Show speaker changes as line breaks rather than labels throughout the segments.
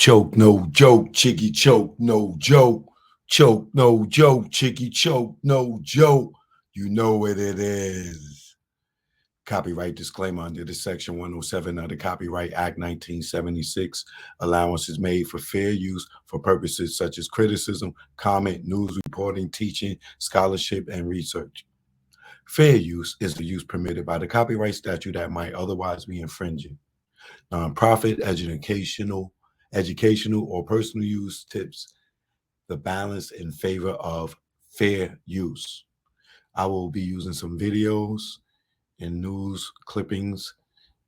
Choke, no joke, chicky choke, no joke. Choke, no joke, chicky choke, no joke. You know what it is. Copyright disclaimer under the Section 107 of the Copyright Act 1976. Allowance is made for fair use for purposes such as criticism, comment, news reporting, teaching, scholarship, and research. Fair use is the use permitted by the copyright statute that might otherwise be infringing. Nonprofit, educational, or personal use tips the balance in favor of fair use. I will be using some videos and news clippings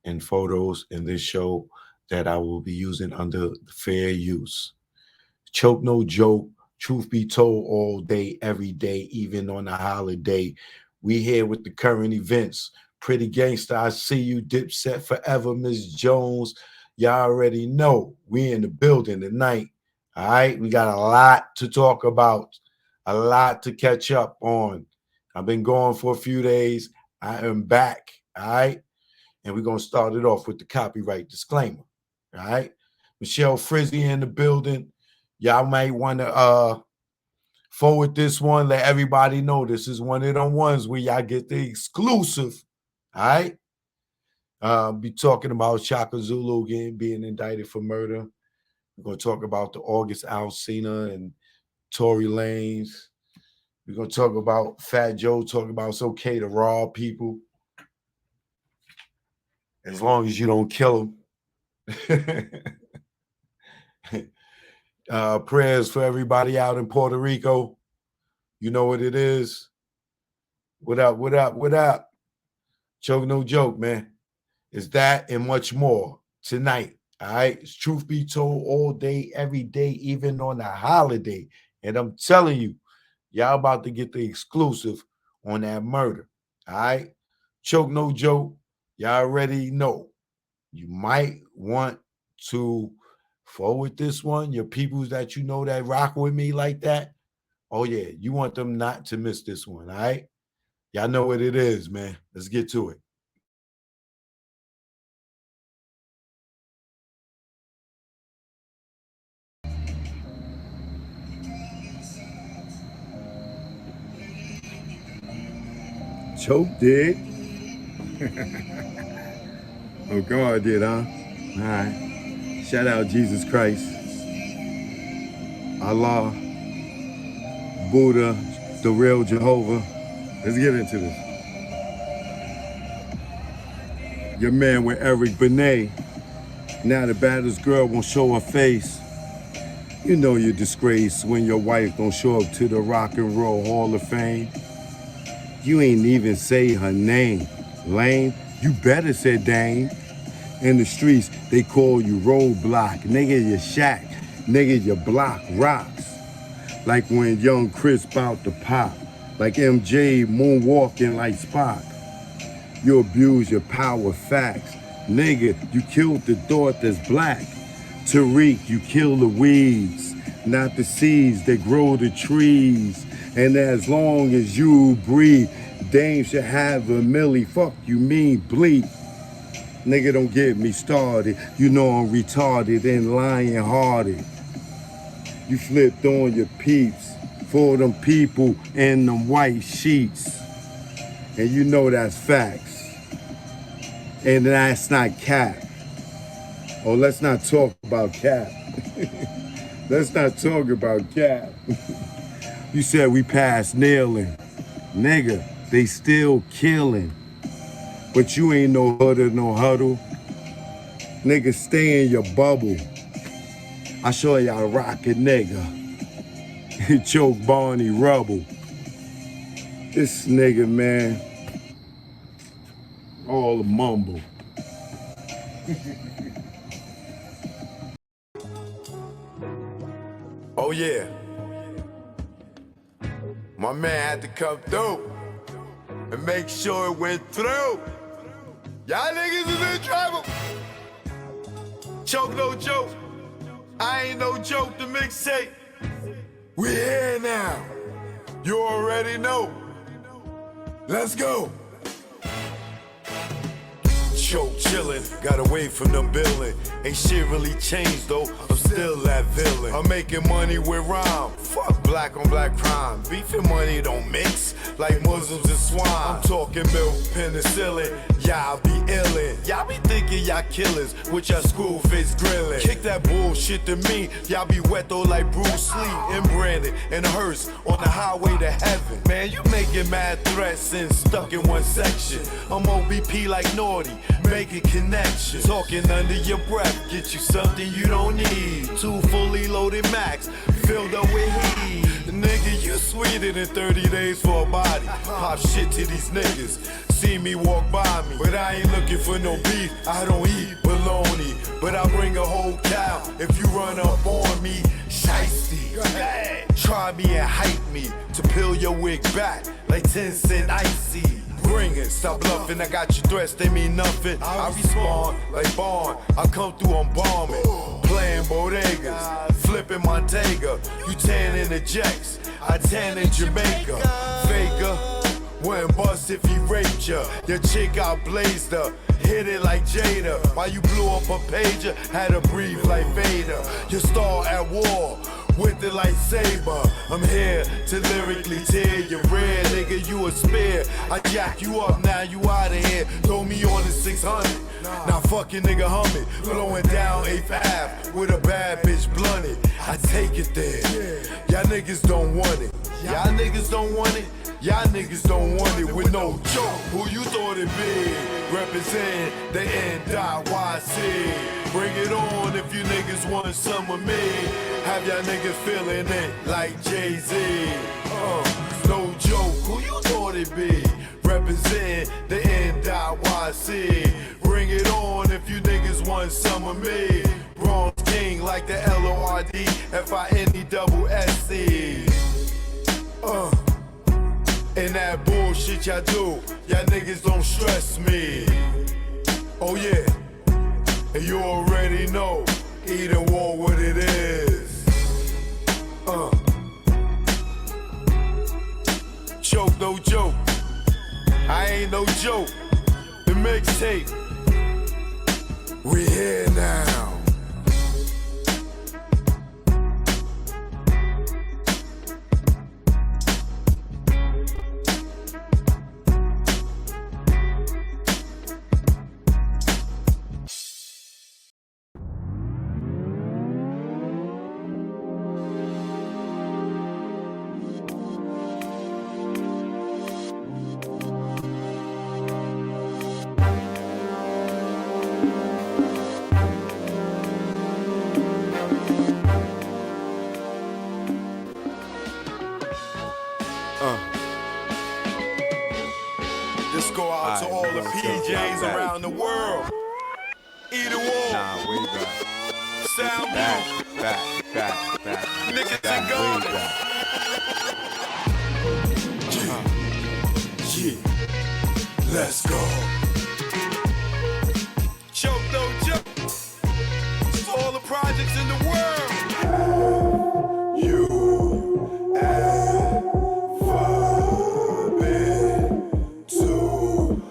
and photos in this show that I will be using under fair use. Choke no joke, truth be told, all day, every day, even on a holiday. We here with the current events. Pretty Gangsta, I see you. Dipset forever, Miss Jones. Y'all already know we in the building tonight. All right, we got a lot to talk about, a lot to catch up on. I've been gone for a few days. I am back. All right, and we're gonna start it off with the copyright disclaimer. All right, Michelle Frizzy in the building. Y'all might want to forward this one. Let everybody know this is one of them ones where y'all get the exclusive. All right. Be talking about Chaka Zulu again being indicted for murder. We're going to talk about the August Alsina and Tory Lanez. We're going to talk about Fat Joe talking about it's okay to rob people as long as you don't kill them. Prayers for everybody out in Puerto Rico. You know what it is. What up, what up, what up? Choke no joke, man. It's that and much more tonight. All right. It's truth be told all day, every day, even on a holiday. And I'm telling you, y'all about to get the exclusive on that murder. All right. Choke no joke. Y'all already know. You might want to forward this one. Your peoples that you know that rock with me like that. Oh, yeah. You want them not to miss this one. All right. Y'all know what it is, man. Let's get to it. Choke did. Oh, God did, huh? All right. Shout out Jesus Christ, Allah, Buddha, the real Jehovah. Let's get into this. Your man with Eric Benet. Now the baddest girl won't show her face. You know you're disgraced when your wife don't show up to the Rock and Roll Hall of Fame. You ain't even say her name. Lame, you better say Dame. In the streets, they call you Roadblock. Nigga, you Shaq. Nigga, your block rocks. Like when young Chris bout to pop. Like MJ moonwalking like Spock. You abuse your power facts. Nigga, you killed the thought that's black. Tariq, you kill the weeds, not the seeds that grow the trees. And as long as you breathe, Dame should have a milli. Fuck you mean bleep. Nigga, don't get me started. You know I'm retarded and lying-hearted. You flipped on your peeps for them people in them white sheets. And you know that's facts. And that's not cap. Oh, let's not talk about cap. Let's not talk about cap. You said we passed kneeling. Nigga, they still killing. But you ain't no hood or no huddle. Nigga, stay in your bubble. I show y'all rocket nigga. Choke Barney Rubble. This nigga, man. All the mumble. Oh yeah. My man had to come through and make sure it went through. Y'all niggas is in trouble. Choke no joke. I ain't no joke, the mixtape. We here now. You already know. Let's go. choke chillin', got away from them billin'. Ain't shit really changed though, I'm still that villain. I'm making money with rhyme, fuck black on black crime. Beef and money don't mix, like Muslims and swine. I'm talking milk, penicillin, y'all be illin'. Y'all be thinking y'all killers, with y'all school face grillin'. Kick that bullshit to me, y'all be wet though like Bruce Lee. And Brandon and Hearst on the highway to heaven. Man, you making mad threats and stuck in one section. I'm OBP like Naughty, making connections. Talking under your breath, get you something you don't need. 2 fully loaded Macs, filled up with heat. Nigga, you sweeter than 30 days for a body. Pop shit to these niggas, see me walk by me. But I ain't looking for no beef, I don't eat bologna. But I bring a whole cow if you run up on me. Shiesty, try me and hype me to peel your wig back like 10 cent icy. Bring it, stop bluffing, I got your threats, they mean nothing. I respond like Bond, I come through on bombing. Playing bodegas, flipping Montega. You tan in the Jacks, I tan in Jamaica. Faker, wouldn't bust if he raped ya. Your chick out blazed her, hit it like Jada. While you blew up a pager, had to breathe like Vader. Your star at war, with the lightsaber. I'm here to lyrically tear your rear, nigga, you a spear. I jack you up, now you outta here. Throw me on the 600, now fucking nigga humming. Blowing down 8th Ave with a bad bitch blunted. I take it there, y'all niggas don't want it. Y'all niggas don't want it. Y'all niggas don't want it with no joke. Who you thought it be? Represent the NYC. Bring it on if you niggas want some with me. Have y'all niggas feeling it like Jay-Z. No joke, who you thought it be? Represent the NYC. Bring it on if you niggas want some of me. Bronx King like the LORDFINESSE. And that bullshit y'all do, y'all niggas don't stress me. Oh yeah, and you already know, either war what it is. Choke, no joke, I ain't no joke. The mixtape, we here now. This go out to all the PJs around the world. Either war.
Nah, way back.
Sound
Back.
Niggas
Back,
and
way
guns.
back.
Yeah, let's go. Choke, no joke. To all the projects in the world. You ever been to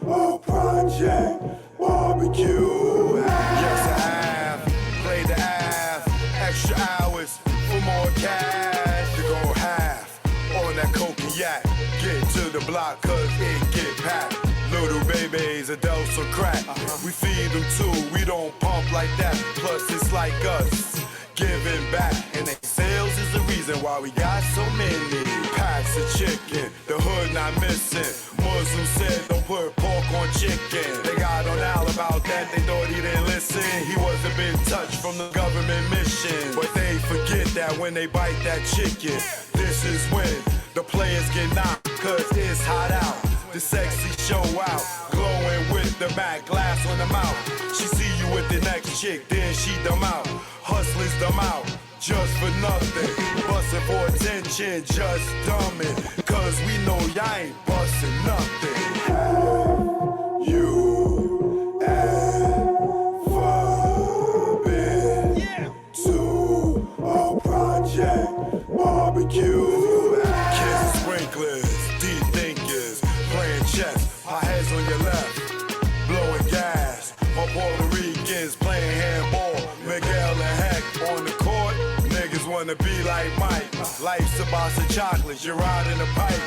a project barbecue? Yes, I have. Played the half, extra hours for more cash. To go half on that coke and yak. Get to the block cause it get packed. Little babies, adults or crack. We feed them too, we don't pump like that. Plus it's like us, giving back. And they sales is the reason why we got so many packs of chicken. The hood not missing. Muslims said don't put pork on chicken. They got on Al about that, they thought he didn't listen. He wasn't been touched from the government mission. But they forget that when they bite that chicken, this is when the players get knocked, cause it's hot out. The sexy show out, glowing with the back glass on the mouth. She see you with the next chick, then she dumb out. Hustlers dumb out, just for nothing. Bustin' for attention, just dumbin'. Cause we know y'all ain't bustin' nothing. You ever been to a project barbecue? Kids sprinklers, deep thinkers, playing chess, our heads on your left, blowing gas, skins playing handball. Miguel and Heck on the court. Niggas wanna be like Mike. Life's a box of chocolates. You're riding a pipe,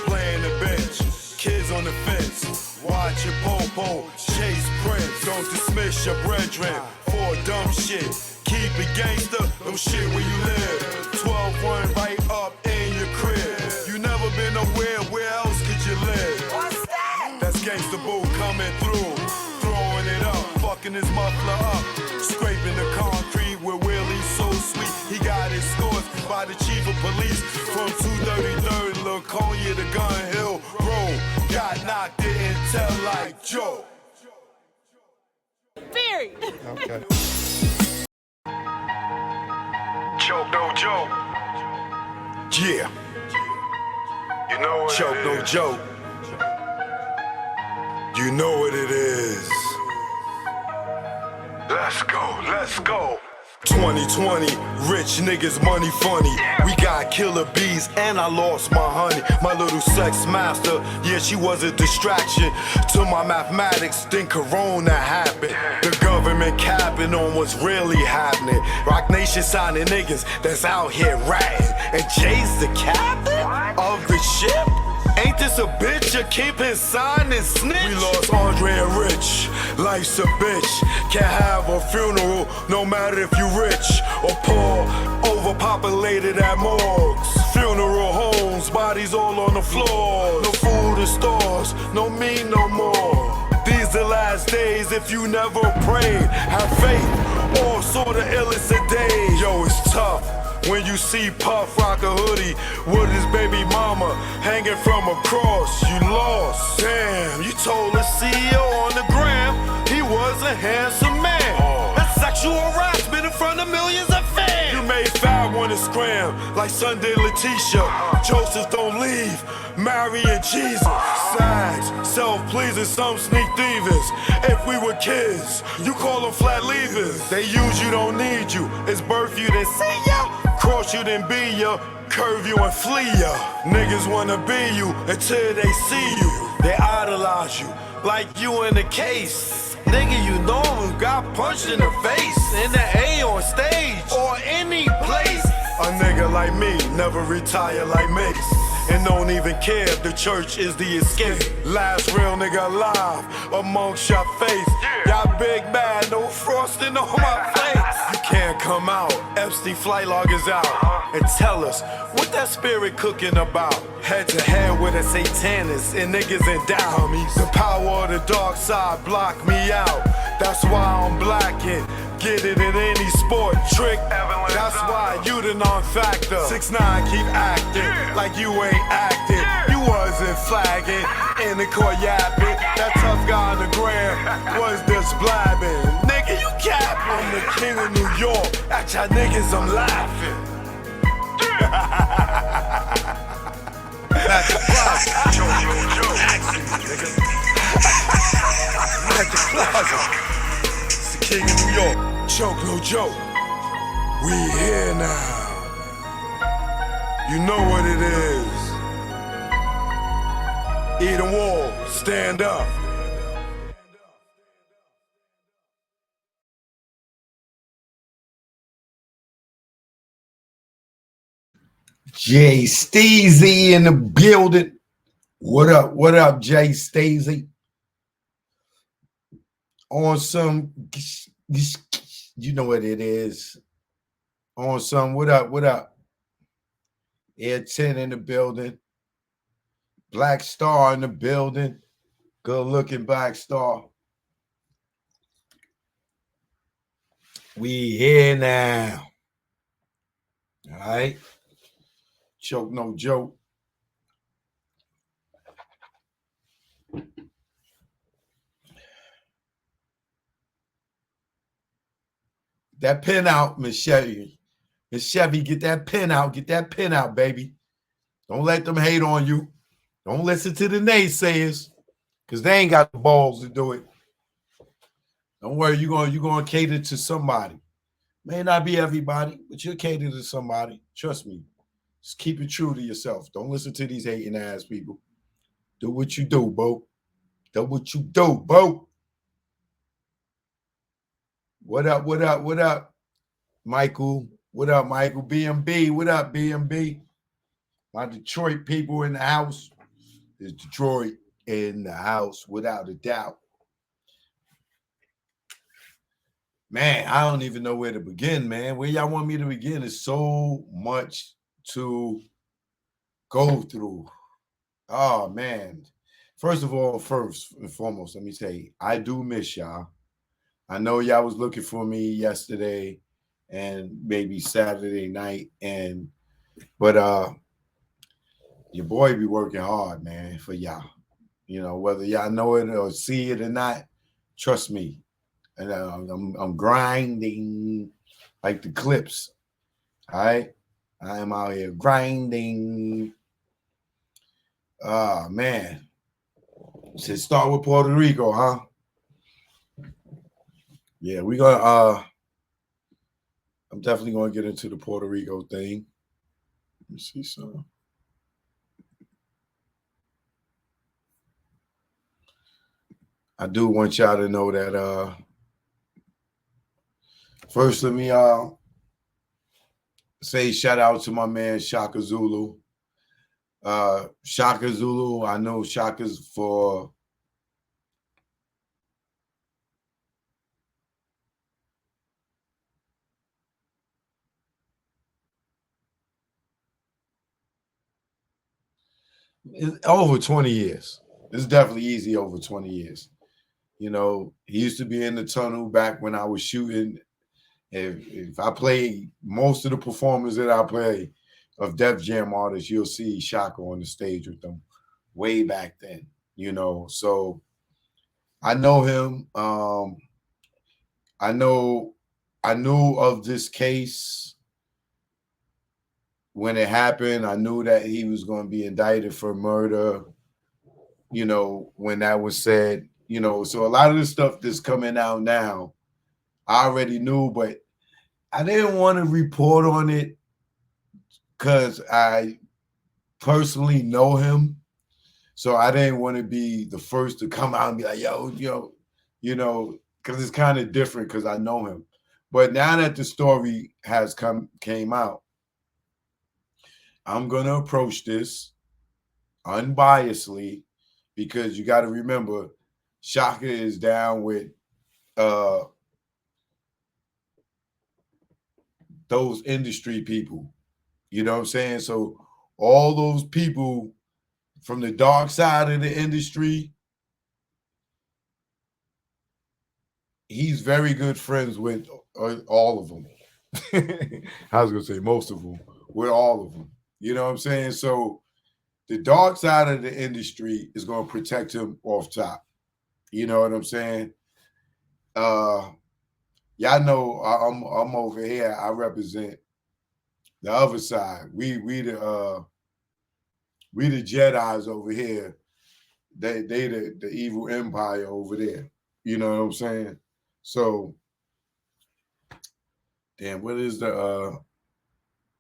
playing the bench. Kids on the fence. Watch your popo, chase Prince. Don't dismiss your brethren for dumb shit. Keep it gangster, no shit where you live. 12-1 right up in your crib. You never been nowhere, where else could you live?
What's that?
That's Gangsta Boo coming through. Throwing it up, fucking his muffler up. Scraping the concrete with Willie's so sweet. He got escorts by the chief of police from 233rd, Laconia to Gun Hill Road. Got knocked, didn't tell like Joe.
Period.
Okay.
Choke no joke. Yeah. You know what Choke no joke. You know what it is. Let's go, let's go. 2020, rich niggas, money funny. We got killer bees and I lost my honey. My little sex master, yeah, she was a distraction to my mathematics. Then Corona happened. The government capping on what's really happening. Rock Nation signing niggas that's out here ratting. And Jay's the captain of the ship? Ain't this a bitch? You keep his sign and snitch. We lost Andre and Rich. Life's a bitch. Can't have a funeral no matter if you rich or poor. Overpopulated at morgues. Funeral homes, bodies all on the floor. No food in stores, no meat no more. These the last days if you never prayed. Have faith or saw the illest of days. Yo, it's tough. When you see Puff rock a hoodie with his baby mama hanging from a cross, you lost. Damn, you told the CEO on the gram he was a handsome man. That's sexual harassment in front of millions of fans. You made Fab wanna scram like Sunday Letitia. Joseph don't leave, Mary and Jesus. Sags, self-pleasing, some sneak thievers. If we were kids, you call them flat leavers. They use you, don't need you. It's birth you, then see ya. Cross you, then be ya. Curve you and flee ya. Niggas wanna be you until they see you. They idolize you like you in the case. Nigga, you know him got punched in the face. In the A on stage or any place. A nigga like me never retire like Mace. And don't even care if the church is the escape. Last real nigga alive amongst your face. Y'all big mad, no frosting on my face. You can't come out, Epstein flight log is out. And tell us what that spirit cooking about. Head to head with a satanist and niggas in doubt. The power of the dark side block me out. That's why I'm black and get it in any sport trick. That's why you the non-factor. 6ix9ine keep acting like you ain't acting. You wasn't flagging in the court yapping. That tough guy on the gram was just blabbing. Nigga, you capping. I'm the king of New York. At y'all niggas, I'm laughing. Magic Plaza. Magic Plaza. It's the king of New York. Choke no joke. We here now. You know what it is. Eden Wall, stand up.
Jay Steezy in the building. What up, Jay Steezy? On some, you know what it is. On some, what up? Air 10 in the building. Black Star in the building. Good looking Black Star. We here now. All right. Choke no joke. That pen out, Miss Chevy. Miss Chevy, get that pen out. Get that pen out, baby. Don't let them hate on you. Don't listen to the naysayers, because they ain't got the balls to do it. Don't worry, you're gonna cater to somebody. May not be everybody, but you'll cater to somebody. Trust me. Just keep it true to yourself. Don't listen to these hating ass people. Do what you do, Bo. Do what you do, Bo. What up? What up? What up, Michael? What up, Michael? BMB. What up, BMB? My Detroit people in the house. Is Detroit in the house without a doubt. Man, I don't even know where to begin, man. Where y'all want me to begin? Is so much to go through. Oh man. First of all, first and foremost, let me say I do miss y'all. I know y'all was looking for me yesterday and maybe Saturday night, but your boy be working hard, man, for y'all. You know, whether y'all know it or see it or not, trust me. And I'm grinding like the clips. All right. I am out here grinding. Oh man. Should start with Puerto Rico, huh? Yeah, we're gonna I'm definitely gonna get into the Puerto Rico thing. Let me see some. I do want y'all to know that first let me say shout out to my man Chaka Zulu. Chaka Zulu, I know Chaka's for over 20 years. It's definitely easy over 20 years. You know, he used to be in the tunnel back when I was shooting. If I play most of the performers that I play of Def Jam artists, you'll see Shaka on the stage with them way back then, you know. So I know him. I knew of this case when it happened. I knew that he was going to be indicted for murder, you know, when that was said, you know. So a lot of the stuff that's coming out now, I already knew, but I didn't want to report on it because I personally know him. So I didn't want to be the first to come out and be like, yo, you know, because it's kind of different because I know him. But now that the story has came out, I'm gonna approach this unbiasedly because you got to remember, Shaka is down with those industry people. You know what I'm saying? So all those people from the dark side of the industry, he's very good friends with all of them. I was gonna say most of them, with all of them. You know what I'm saying? So the dark side of the industry is gonna protect him off top. You know what I'm saying? Y'all know I'm over here. I represent the other side. We the Jedi's over here. They the evil empire over there. You know what I'm saying? So damn, what is the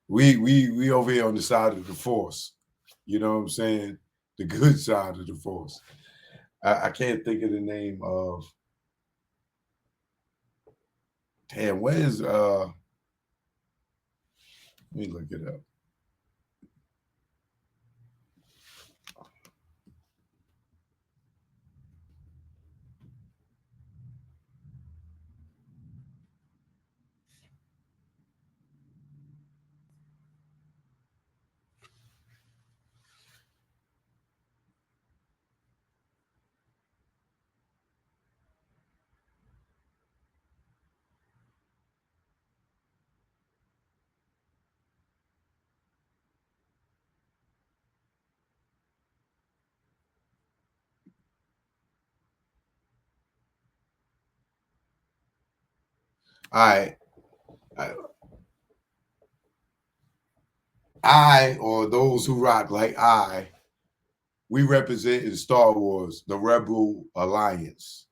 we over here on the side of the force. You know what I'm saying? The good side of the force. I can't think of the name of damn, where is let me look it up. All right. I or those who rock like we represent in Star Wars the Rebel Alliance.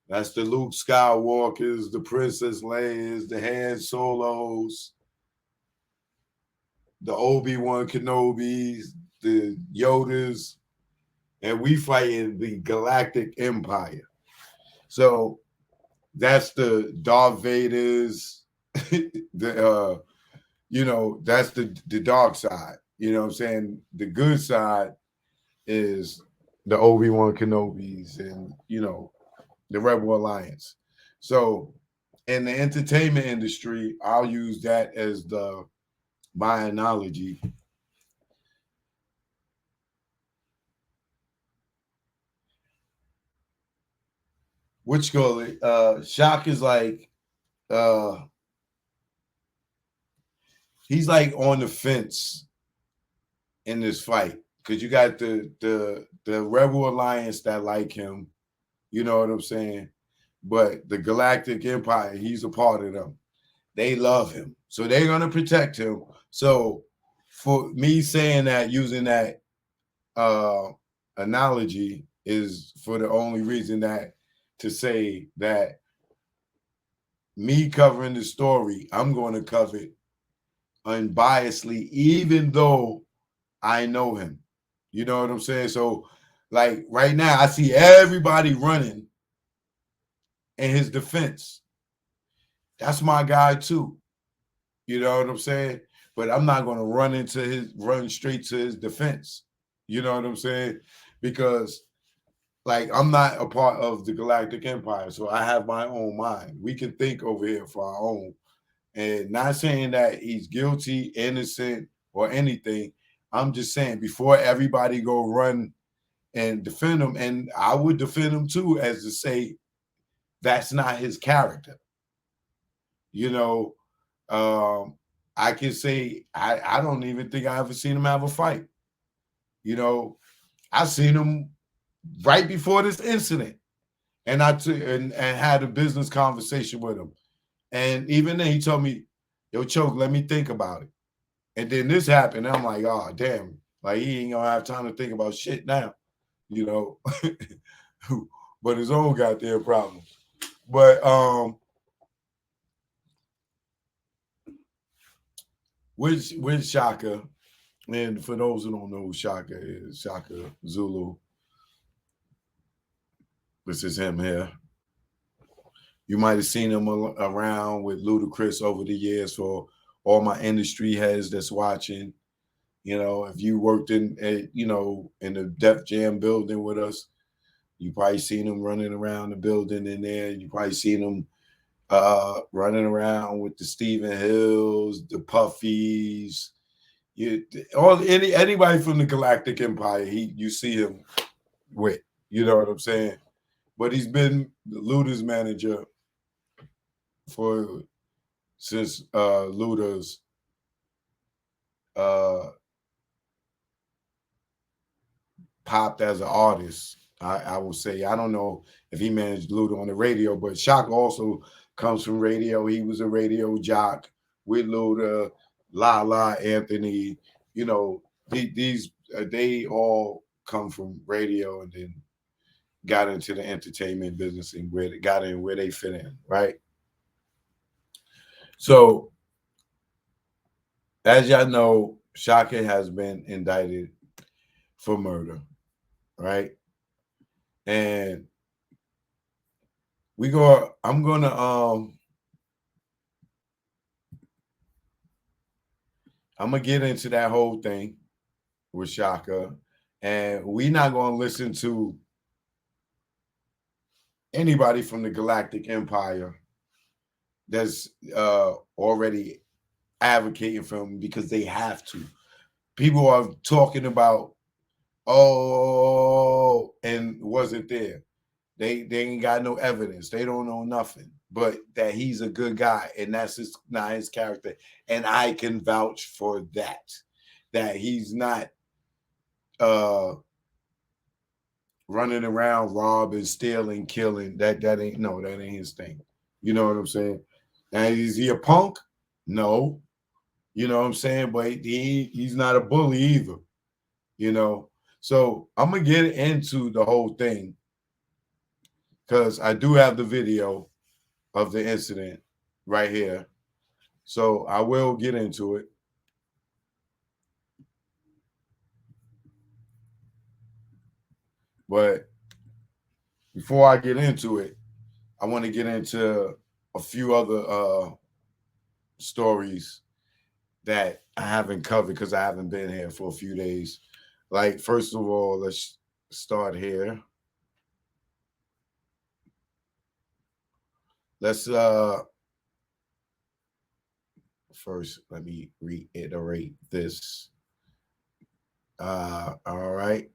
That's the Luke Skywalkers, the Princess Leia's, the Han Solos, the Obi-Wan Kenobis, the Yodas, and we fight in the Galactic Empire. So That's the Darth Vader's, the that's the dark side. You know what I'm saying? The good side is the Obi-Wan Kenobis and the Rebel Alliance. So in the entertainment industry, I'll use that as my analogy. Which go Shock is like he's like on the fence in this fight because you got the Rebel Alliance that like him, you know what I'm saying? But the Galactic Empire, he's a part of them. They love him, so they're gonna protect him. So for me saying that, using that analogy, is for the only reason that to say that me covering the story, I'm going to cover it unbiasedly, even though I know him. You know what I'm saying? So, like right now, I see everybody running in his defense. That's my guy too. You know what I'm saying? But I'm not going to run straight to his defense. You know what I'm saying? Because like I'm not a part of the Galactic Empire, so I have my own mind. We can think over here for our own. And not saying that he's guilty, innocent, or anything. I'm just saying before everybody go run and defend him, and I would defend him too, as to say that's not his character. You know, I can say I don't even think I ever seen him have a fight. You know, I seen him right before this incident, and and had a business conversation with him. And even then, he told me, "Yo, Choke, let me think about it." And then this happened. And I'm like, "Oh, damn! Like he ain't gonna have time to think about shit now," you know. But his own goddamn problems. But with Chaka, and for those who don't know who Chaka is, Chaka Zulu, this is him here. You might have seen him around with Ludacris over the years. For all my industry heads that's watching, if you worked in in the Def Jam building with us, you probably seen him running around the building in there. You probably seen him running around with the Stephen Hills, the Puffies, anybody from the Galactic Empire. You see him with. You know what I'm saying? But he's been Luda's manager since Luda's uh, popped as an artist. I will say, I don't know if he managed Luda on the radio, but Shock also comes from radio. He was a radio jock with Luda, La Anthony. These they all come from radio and then got into the entertainment business and got in where they fit in, right? So, as y'all know, Shaka has been indicted for murder, right? And I'm gonna get into that whole thing with Shaka, and we're not gonna listen to anybody from the Galactic Empire that's already advocating for him because they have to. People are talking about, oh, and wasn't there. They ain't got no evidence. They don't know nothing, but that he's a good guy, and that's not his character. And I can vouch for that. That he's not running around robbing, stealing, killing. That ain't his thing. You know what I'm saying? And is he a punk? No. You know what I'm saying? But he's not a bully either. So I'm gonna get into the whole thing because I do have the video of the incident right here. So I will get into it. But before I get into it, I want to get into a few other stories that I haven't covered because I haven't been here for a few days. Like, first of all, let's start here. Let's first let me reiterate this. All right.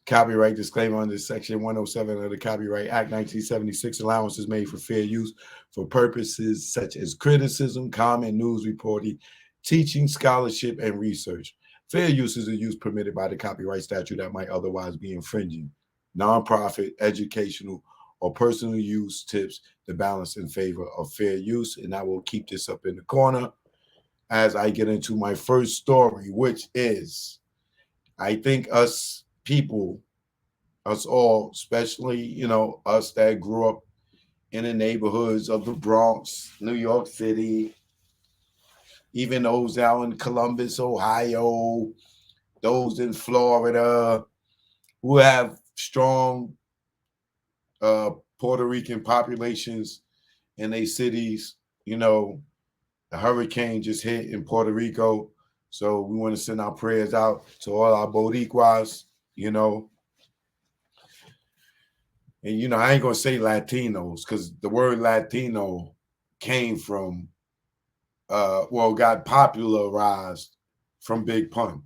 Copyright disclaimer under Section 107 of the Copyright Act 1976. Allowance is made for fair use for purposes such as criticism, comment, news reporting, teaching, scholarship, and research. Fair use is a use permitted by the copyright statute that might otherwise be infringing. Nonprofit, educational, or personal use tips the balance in favor of fair use. And I will keep this up in the corner as I get into my first story, which is I think us people, us all, especially, us that grew up in the neighborhoods of the Bronx, New York City, even those out in Columbus, Ohio, those in Florida who have strong Puerto Rican populations in their cities. The hurricane just hit in Puerto Rico. So we want to send our prayers out to all our Boricuas, And I ain't gonna say Latinos because the word Latino came from got popularized from Big Pun.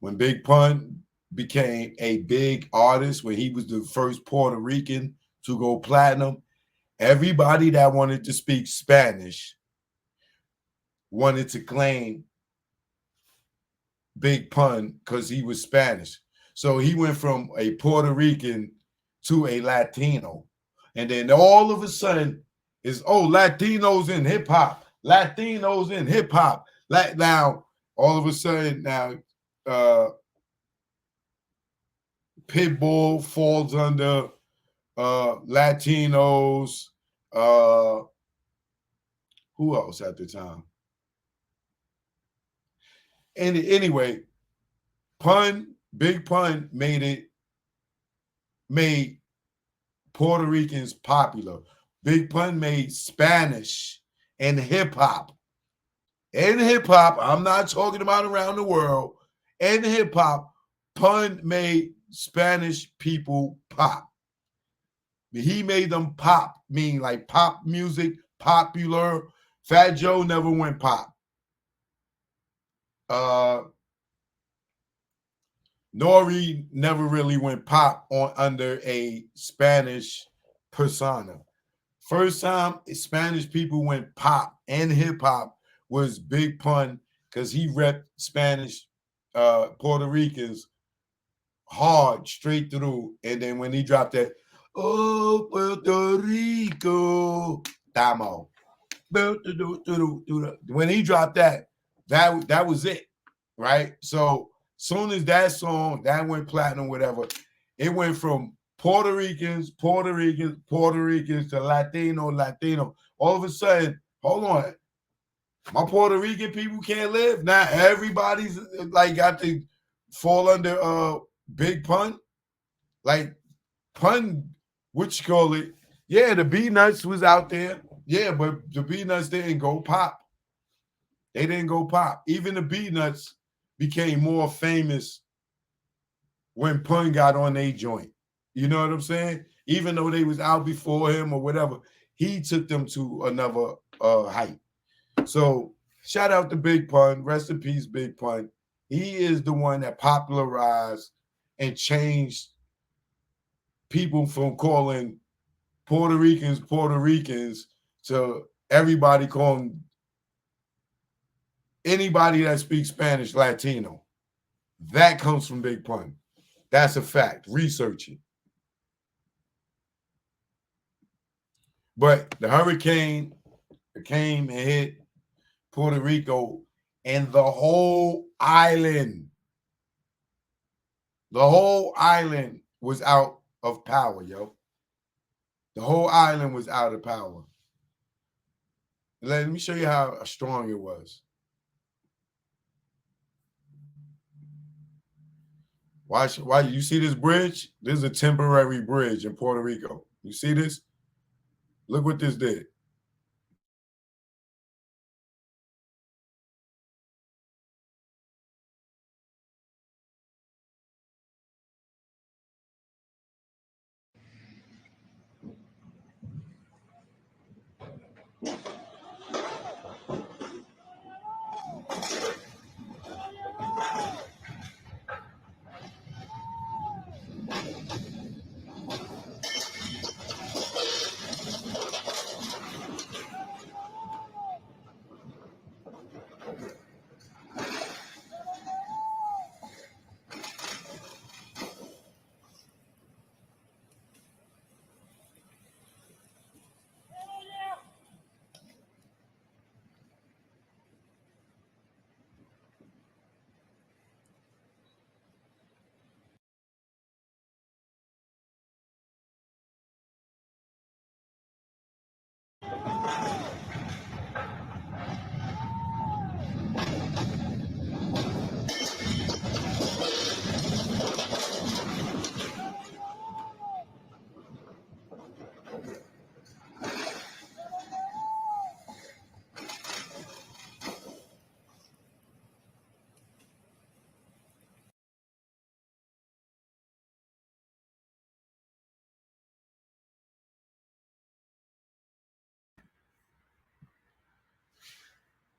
When Big Pun became a big artist, when he was the first Puerto Rican to go platinum, everybody that wanted to speak Spanish wanted to claim Big Pun because he was Spanish. So he went from a Puerto Rican to a Latino. And then all of a sudden is, Latinos in hip hop, Latinos in hip hop. Now, all of a sudden now, Pitbull falls under Latinos. Who else at the time? And anyway, Big Pun made Puerto Ricans popular. Big Pun made Spanish and hip hop. In hip hop, I'm not talking about around the world. In hip hop, Pun made Spanish people pop. He made them pop, meaning like pop music, popular. Fat Joe never went pop. Nori never really went pop under a Spanish persona. First time Spanish people went pop and hip hop was Big Pun because he repped Spanish Puerto Ricans hard straight through. And then when he dropped that, oh, Puerto Rico, Damo. When he dropped that was it, right? So soon as that song that went platinum, whatever, it went from Puerto Ricans to Latino. All of a sudden, hold on, my Puerto Rican people can't live. Now everybody's like got to fall under Big Pun. Like Pun, what you call it? Yeah, the B Nuts was out there. Yeah, but the B Nuts didn't go pop. They didn't go pop. Even the B Nuts became more famous when Pun got on a joint. You know what I'm saying? Even though they was out before him or whatever, he took them to another height. So shout out to Big Pun. Rest in peace, Big Pun. He is the one that popularized and changed people from calling Puerto Ricans to everybody calling anybody that speaks Spanish Latino. That comes from Big Pun. That's a fact. Research it. But the hurricane came and hit Puerto Rico and the whole island was out of power, yo. The whole island was out of power. Let me show you how strong it was. Why you see this bridge? This is a temporary bridge in Puerto Rico. You see this? Look what this did.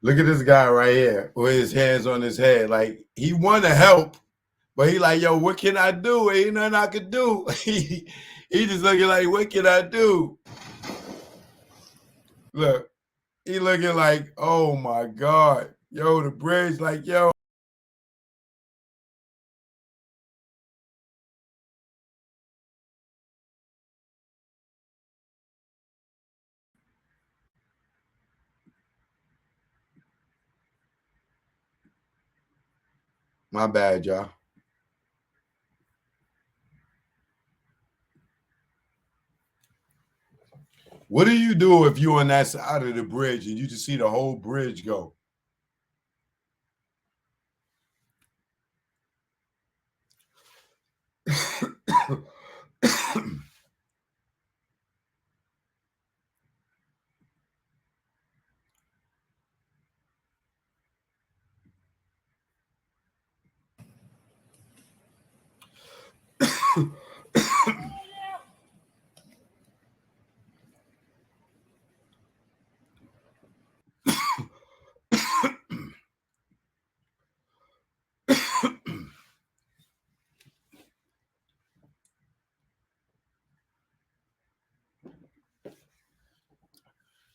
Look at this guy right here with his hands on his head. Like, he want to help, but he like, yo, what can I do? Ain't nothing I could do. he just looking like, what can I do? Look, he looking like, oh my God. Yo, the bridge, like, yo. My bad, y'all. What do you do if you're on that side of the bridge and you just see the whole bridge go?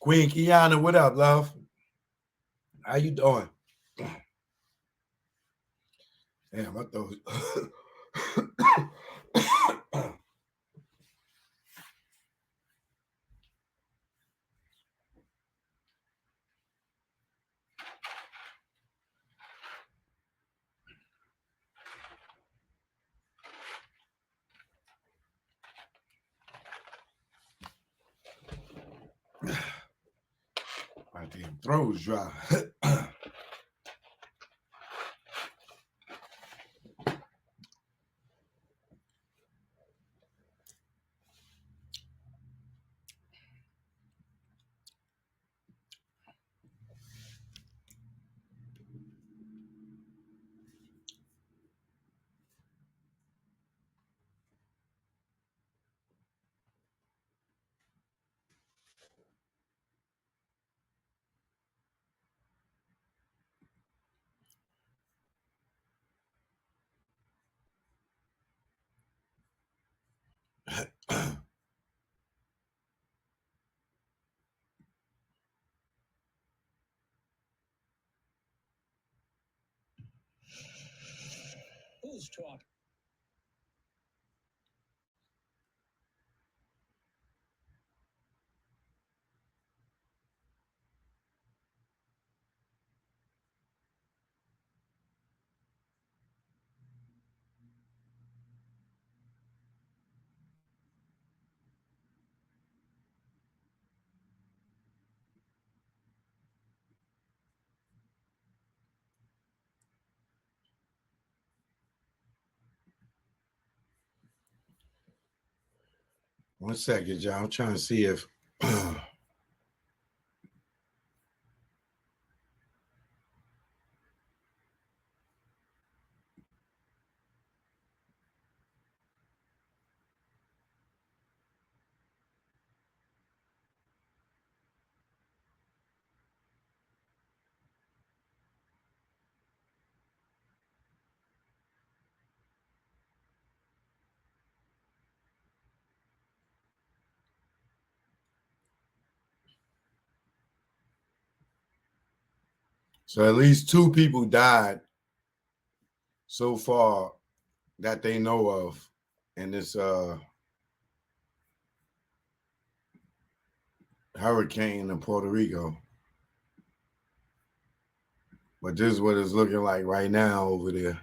Queen Kiana, what up, love? How you doing? Damn, I thought. My damn throat's dry.
Who's talking?
One second, y'all. I'm trying to see if So at least 2 people died so far that they know of in this hurricane in Puerto Rico. But this is what it's looking like right now over there.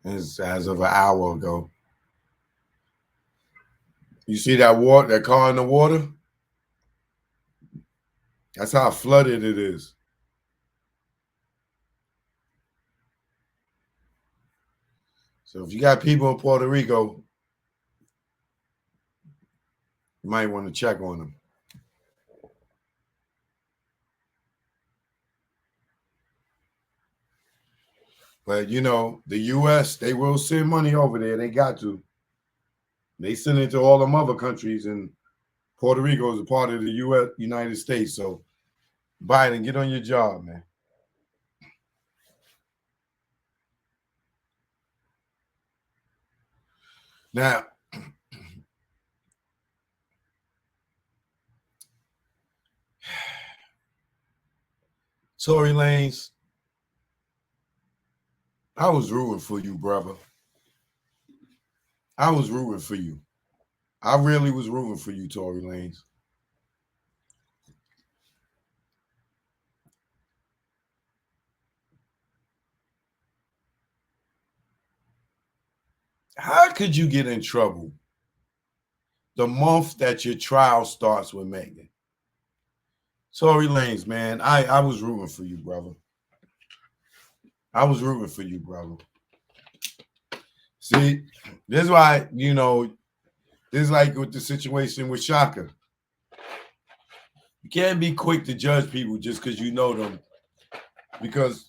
It's as of an hour ago. You see that water, that car in the water? That's how flooded it is. So if you got people in Puerto Rico, you might want to check on them. But you know, the US, they will send money over there. They got to. They send it to all them other countries, and Puerto Rico is a part of the US, United States. So Biden, get on your job, man. Now, Tory Lanez, I was rooting for you, brother. I was rooting for you. I really was rooting for you, Tory Lanez. How could you get in trouble the month that your trial starts with Megan? Tory Lanez, man, I was rooting for you, brother. I was rooting for you, brother. See, this is why, you know, this is like with the situation with Chaka. You can't be quick to judge people just because you know them, because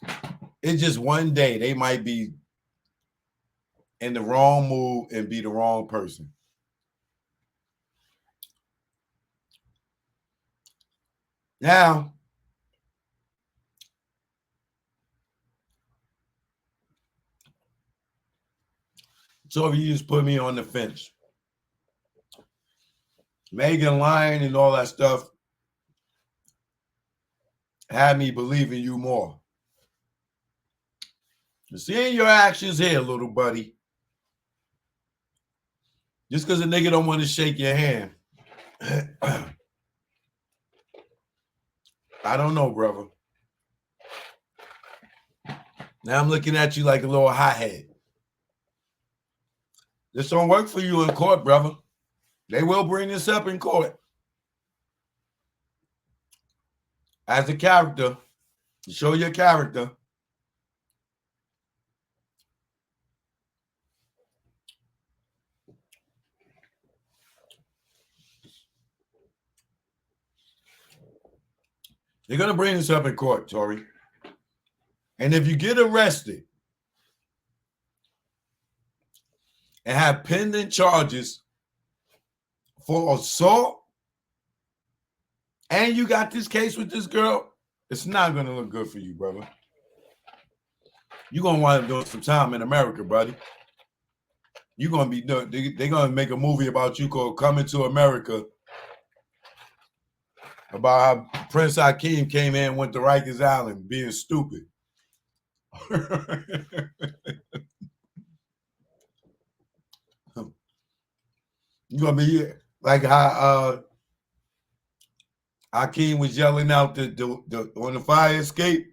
it's just one day they might be in the wrong mood and be the wrong person. Now, so you just put me on the fence. Megan lying and all that stuff had me believing you more. Seeing your actions here, little buddy, just because a nigga don't want to shake your hand, I don't know, brother. Now I'm looking at you like a little hothead. This don't work for you in court, brother. They will bring this up in court. As a character, show your character. They're going to bring this up in court, Tory. And if you get arrested and have pending charges for assault, and you got this case with this girl, it's not going to look good for you, brother. You're going to wind up doing some time in America, buddy. You're going to be doing, they're going to make a movie about you called Coming to America, about how Prince Hakeem came in and went to Rikers Island being stupid. You're going to be like how Hakeem was yelling out on the fire escape.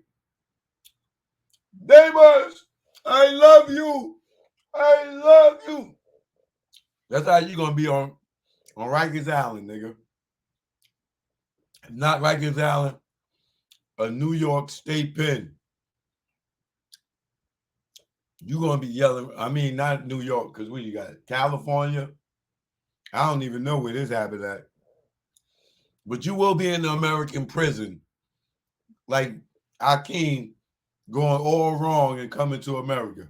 Neighbors, I love you. I love you. That's how you're going to be on Rikers Island, nigga. Not Rikers Island, a New York State pen. You're going to be yelling. I mean, not New York, because where you got it? California. I don't even know where this happened at. But you will be in the American prison, like Hakeem going all wrong and coming to America.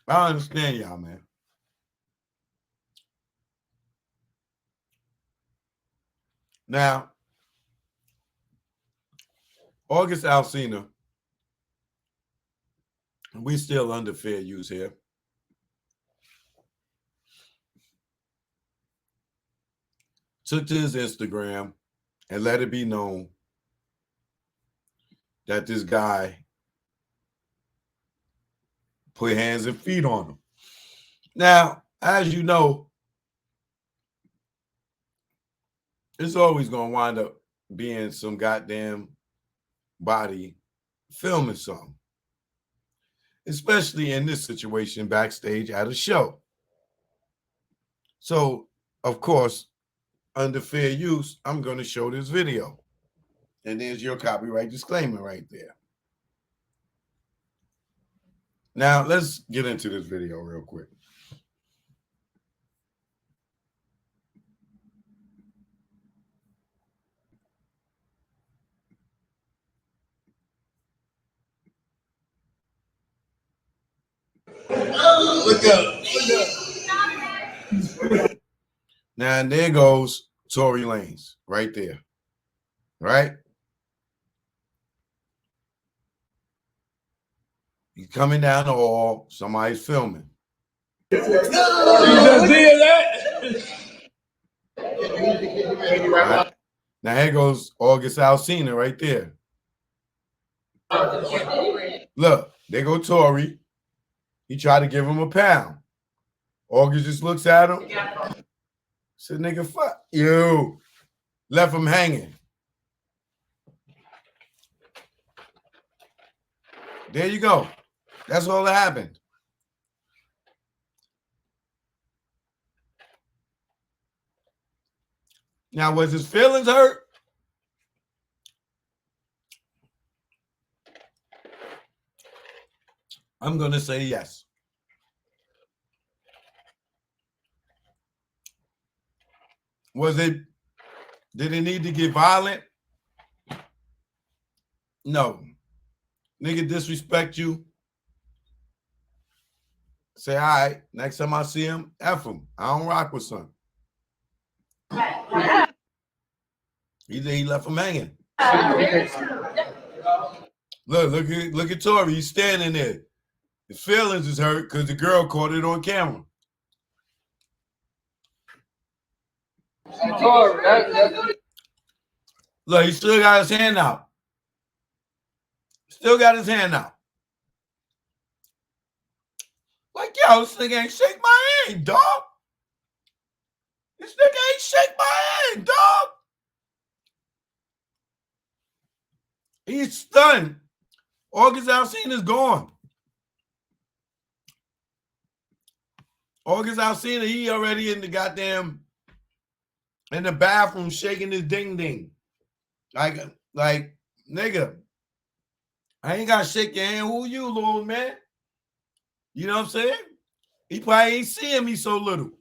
I understand y'all, man. Now, August Alsina, we still under fair use here. took to his Instagram and let it be known that this guy put hands and feet on him. Now, as you know, it's always going to wind up being some goddamn body filming something, especially in this situation backstage at a show. So, of course, under fair use, I'm going to show this video. And there's your copyright disclaimer right there. Now, let's get into this video real quick.
Look up.
Now, and there goes Tory Lanez right there. Right? He's coming down the hall. Somebody's filming.
You just did that?
Right? Now, here goes August Alsina right there. Look, there go Tory. He tried to give him a pound. August just looks at him. Said, nigga, fuck you. Left him hanging. There you go. That's all that happened. Now, was his feelings hurt? I'm going to say yes. Did it need to get violent? No. Nigga disrespect you. Say, all right, next time I see him, F him. I don't rock with son. He left him hanging. Look at Tory. He's standing there. His feelings is hurt because the girl caught it on camera. Look, he still got his hand out. Still got his hand out. Like, yo, this nigga ain't shake my hand, dog. This nigga ain't shake my hand, dog. He's stunned. August Alsina's gone. August Alsina, he already in the bathroom shaking his ding ding. Like, nigga, I ain't gotta shake your hand. Who you, little man? You know what I'm saying? He probably ain't seeing me so little.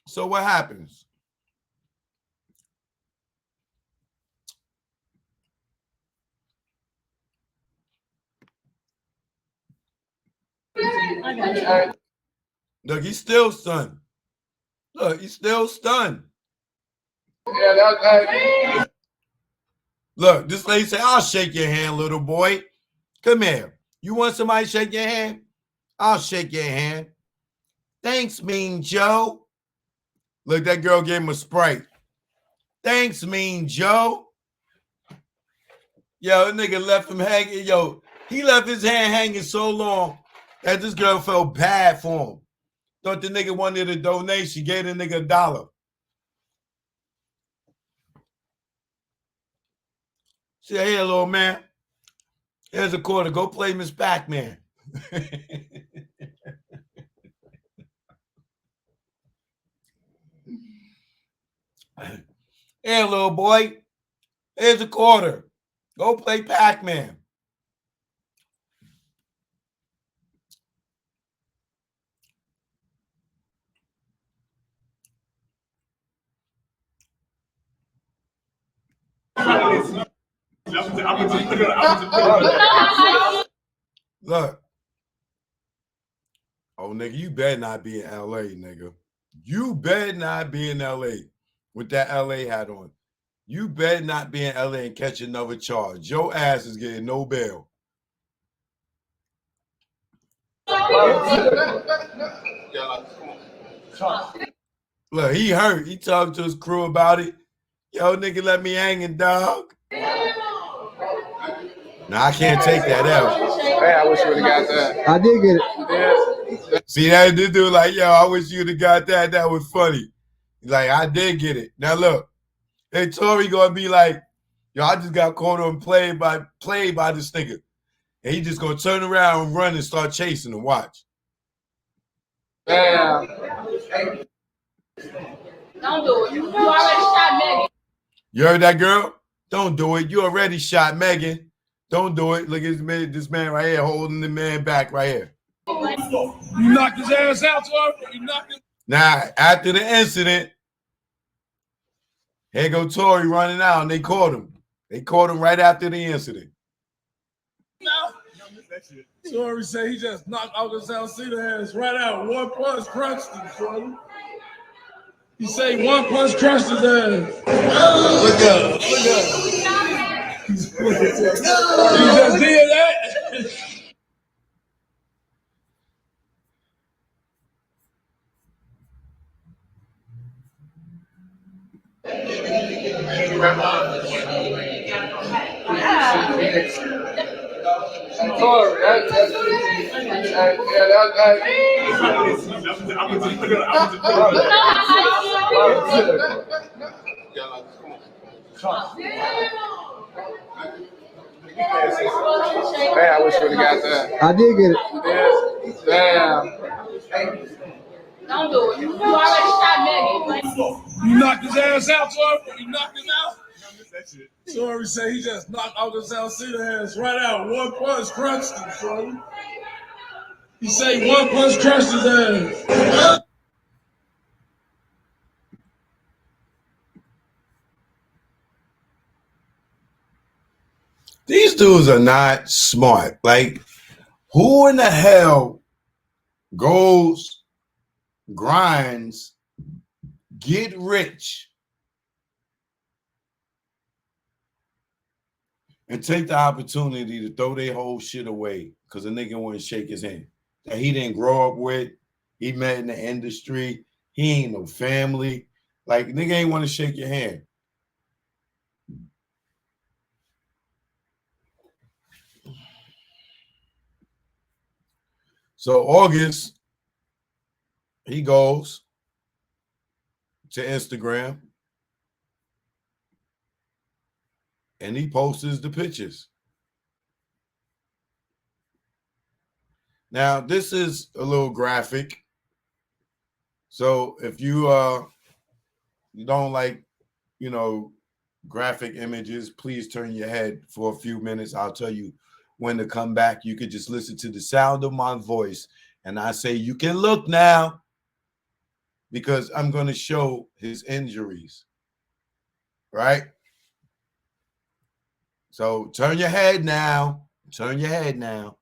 So what happens? Look, he's still stunned. Look, he's still stunned. Look, this lady said, I'll shake your hand, little boy. Come here. You want somebody to shake your hand? I'll shake your hand. Thanks, Mean Joe. Look, that girl gave him a Sprite. Thanks, Mean Joe. Yo, that nigga left him hanging. Yo, he left his hand hanging so long that this girl felt bad for him. Thought the nigga wanted a donation. Gave the nigga $1. She said, here, little man. Here's a quarter. Go play Miss Pac-Man. Here, little boy. Here's a quarter. Go play Pac-Man. Look. Oh, nigga, you better not be in LA, nigga. You better not be in LA with that LA hat on. You better not be in LA and catch another charge. Your ass is getting no bail. Look, he hurt. He talked to his crew about it. Yo, nigga, let me hanging, dog. Now I can't take that out.
Hey, I wish you would have got that.
I did get it.
See that this dude like, yo, I wish you'd have got that. That was funny. He's like, I did get it. Now look, hey, Tory gonna be like, yo, I just got caught on played by this nigga. And he just gonna turn around and run and start chasing him. Watch.
Damn.
Don't do it. You already shot Megan.
You heard that, girl? Don't do it. You already shot Megan. Don't do it. Look at this man right here holding the man back right here.
You knocked his ass out, Tory. You knocked him.
Now, after the incident, here go Tory running out, and they caught him. They caught him right after the incident.
No. Tory said he just knocked out his Alcida ass right out. One punch crunched him, Tory. He said one punch crushed his ass. Look up. Look up. He just did that. Hey, I wish you would have got that.
I did get it.
Damn.
Don't do it. You already shot Megan.
You knocked his ass out, Tory. You knocked him out. Tory said he just knocked out his Alcida ass right out. One punch crunched him, Tory. He said one punch crushed his ass.
These dudes are not smart. Like, who in the hell goes, grinds, get rich, and take the opportunity to throw their whole shit away because a nigga wouldn't shake his hand that he didn't grow up with, he met in the industry, he ain't no family. Like, nigga ain't want to shake your hand. So August, he goes to Instagram and he posts the pictures. Now, this is a little graphic. So if you don't like, graphic images, please turn your head for a few minutes. I'll tell you when to come back. You could just listen to the sound of my voice. And I say, you can look now because I'm going to show his injuries. Right? So turn your head now. Turn your head now.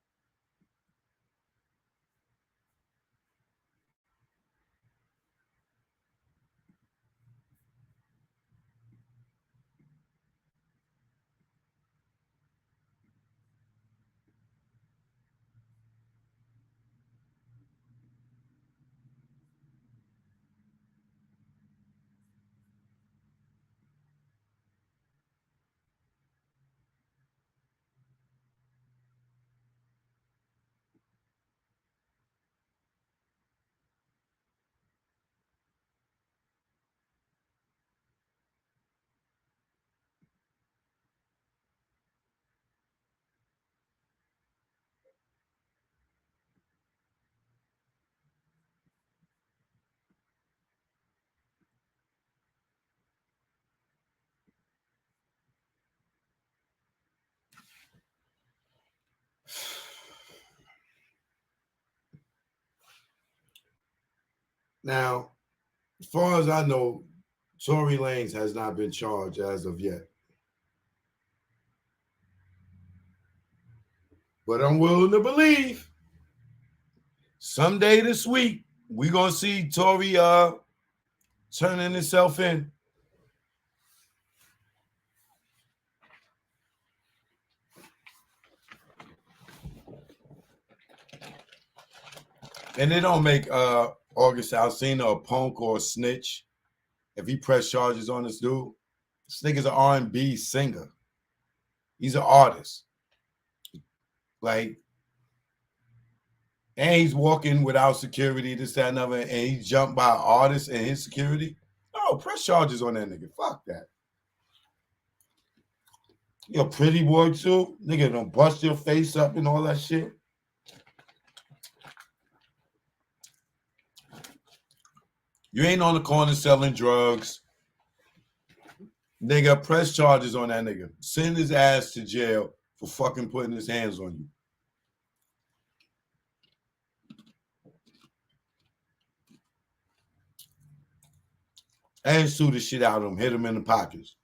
Now, as far as I know, Tory Lanez has not been charged as of yet. But I'm willing to believe someday this week we're going to see Tory turning himself in. And they don't make August Alsina a punk or a snitch if he press charges on this dude. This nigga's an R&B singer. He's an artist. Like, and he's walking without security, this, that, and other, and he jumped by an artist and his security. Oh, press charges on that nigga. Fuck that. You a pretty boy too? Nigga don't bust your face up and all that shit. You ain't on the corner selling drugs. Nigga, press charges on that nigga. Send his ass to jail for fucking putting his hands on you. And sue the shit out of him. Hit him in the pockets.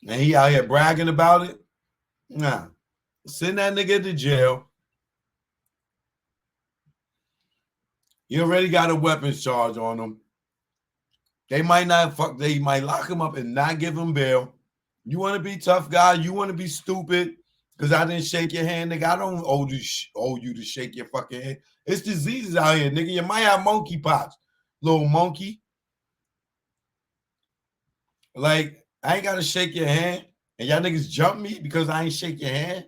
And he out here bragging about it? Nah. Send that nigga to jail. He already got a weapons charge on him. They might lock him up and not give him bail. You want to be tough guy? You want to be stupid? Because I didn't shake your hand, nigga. I don't owe you to shake your fucking hand. It's diseases out here, nigga. You might have monkeypox, little monkey. Like, I ain't got to shake your hand. And y'all niggas jump me because I ain't shake your hand.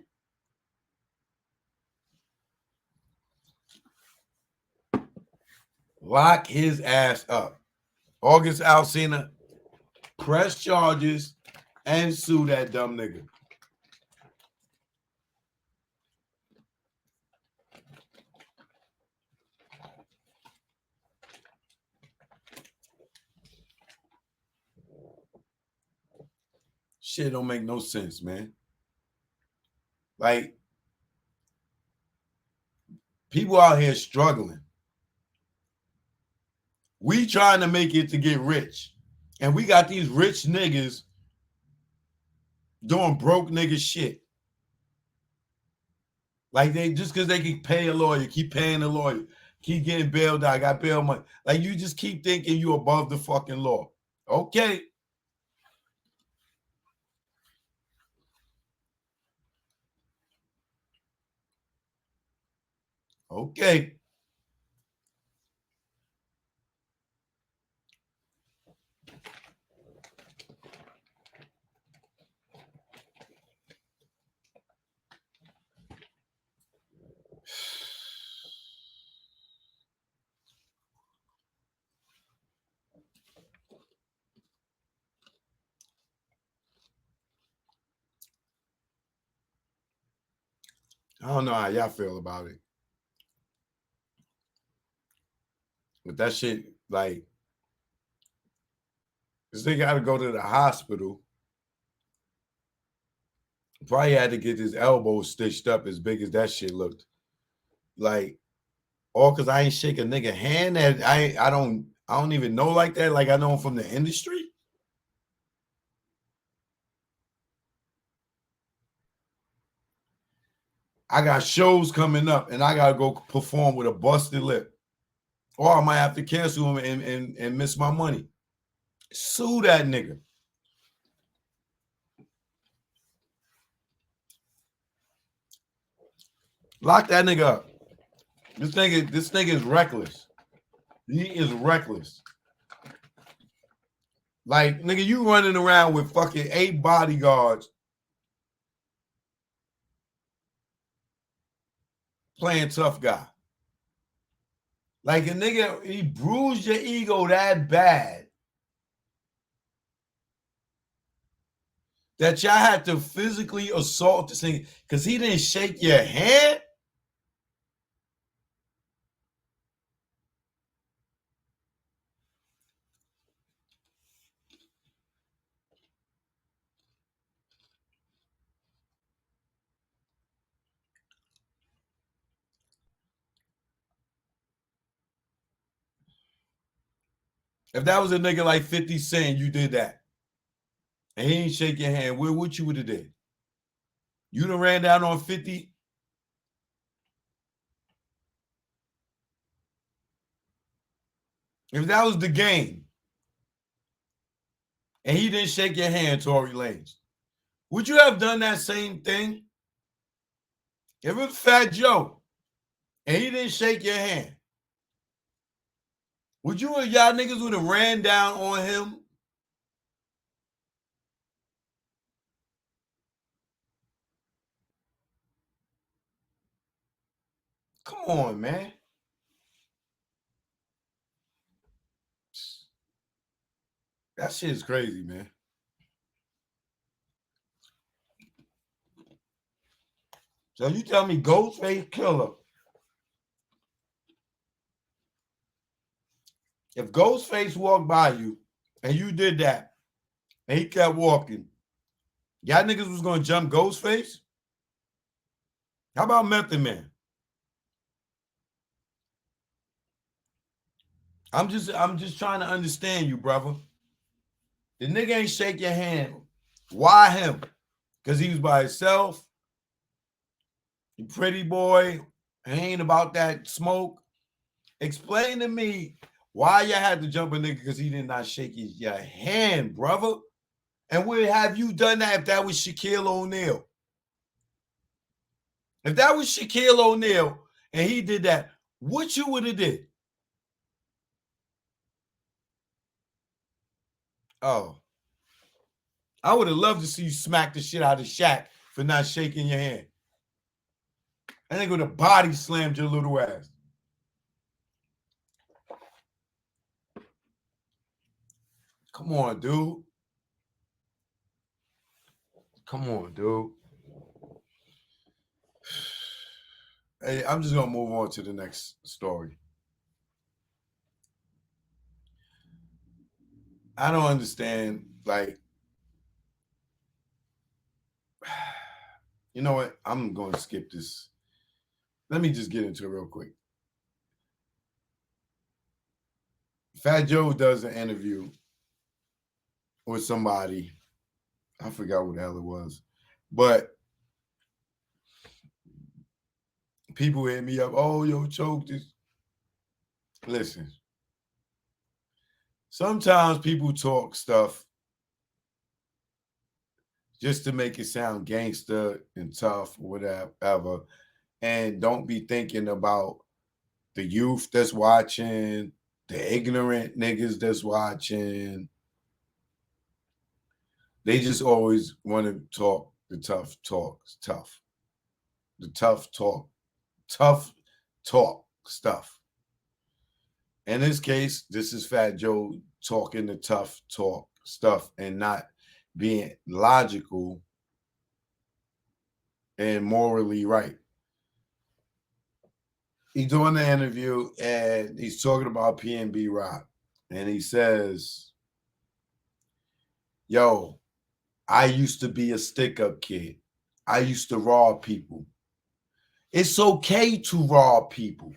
Lock his ass up. August Alsina, press charges and sue that dumb nigga. Shit don't make no sense, man. Like, people out here struggling. We trying to make it to get rich. And we got these rich niggas doing broke nigga shit. Like, they just because they can pay a lawyer, keep paying the lawyer, keep getting bailed out, got bail money. Like, you just keep thinking you above the fucking law. Okay. Okay. I don't know how y'all feel about it. But that shit, like, this nigga got to go to the hospital. Probably had to get his elbow stitched up as big as that shit looked. Like, all because I ain't shake a nigga hand that I don't even know like that. Like, I know him from the industry. I got shows coming up and I gotta go perform with a busted lip. Or I might have to cancel him and miss my money. Sue that nigga. Lock that nigga up. This nigga is reckless. He is reckless. Like, nigga, you running around with fucking 8 bodyguards playing tough guy. Like, a nigga, he bruised your ego that bad that y'all had to physically assault this nigga because he didn't shake your hand. If that was a nigga like 50 Cent, you did that, and he didn't shake your hand, what you would have did? You done ran down on 50? If that was the game, and he didn't shake your hand, Tory Lanez, would you have done that same thing? If it was Fat Joe and he didn't shake your hand, would you and y'all niggas would have ran down on him? Come on, man. That shit is crazy, man. So you tell me Ghostface Killer. If Ghostface walked by you and you did that and he kept walking, y'all niggas was gonna jump Ghostface? How about Method Man? I'm just trying to understand you, brother. The nigga ain't shake your hand. Why him? Because he was by himself. You pretty boy. He ain't about that smoke. Explain to me why you had to jump a nigga because he did not shake your hand, brother. And would have you done that if that was Shaquille O'Neal? If that was Shaquille O'Neal and he did that, what you would have did? Oh. I would have loved to see you smack the shit out of Shaq for not shaking your hand. I think would have body slammed your little ass. Come on, dude. Come on, dude. Hey, I'm just going to move on to the next story. I don't understand, like, you know what? I'm going to skip this. Let me just get into it real quick. Fat Joe does an interview with somebody. I forgot what the hell it was. But people hit me up. Oh, yo, choke this. Listen. Sometimes people talk stuff just to make it sound gangster and tough or whatever, and don't be thinking about the youth that's watching, the ignorant niggas that's watching. They just always want to talk the tough talk stuff. The tough talk stuff. In this case, this is Fat Joe talking the tough talk stuff and not being logical and morally right. He's doing the interview and he's talking about PNB Rock. And he says, yo, I used to be a stick-up kid. I used to rob people. It's okay to rob people,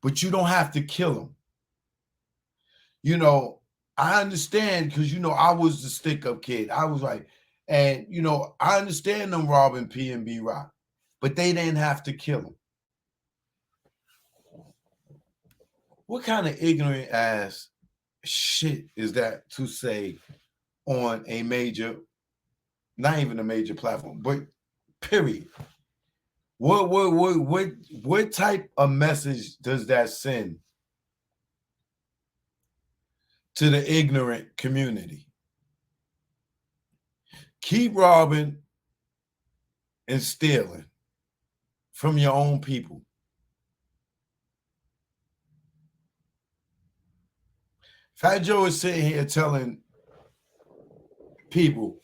but you don't have to kill them. You know, I understand because, you know, I was the stick-up kid. I was like, and, you know, I understand them robbing PNB Rock, but they didn't have to kill them. What kind of ignorant ass shit is that to say on a major, not even a major platform, but period? What type of message does that send to the ignorant community? Keep robbing and stealing from your own people. Fat Joe is sitting here telling people,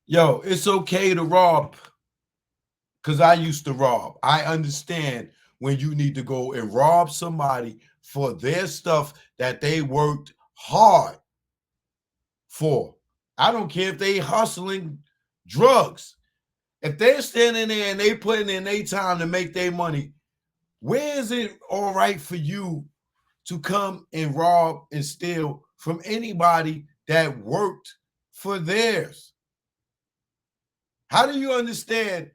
yo, it's okay to rob because I used to rob. I understand when you need to go and rob somebody for their stuff that they worked hard for. I don't care if they hustling drugs. If they're standing there and they putting in their time to make their money, where is it all right for you to come and rob and steal from anybody that worked for theirs? How do you understand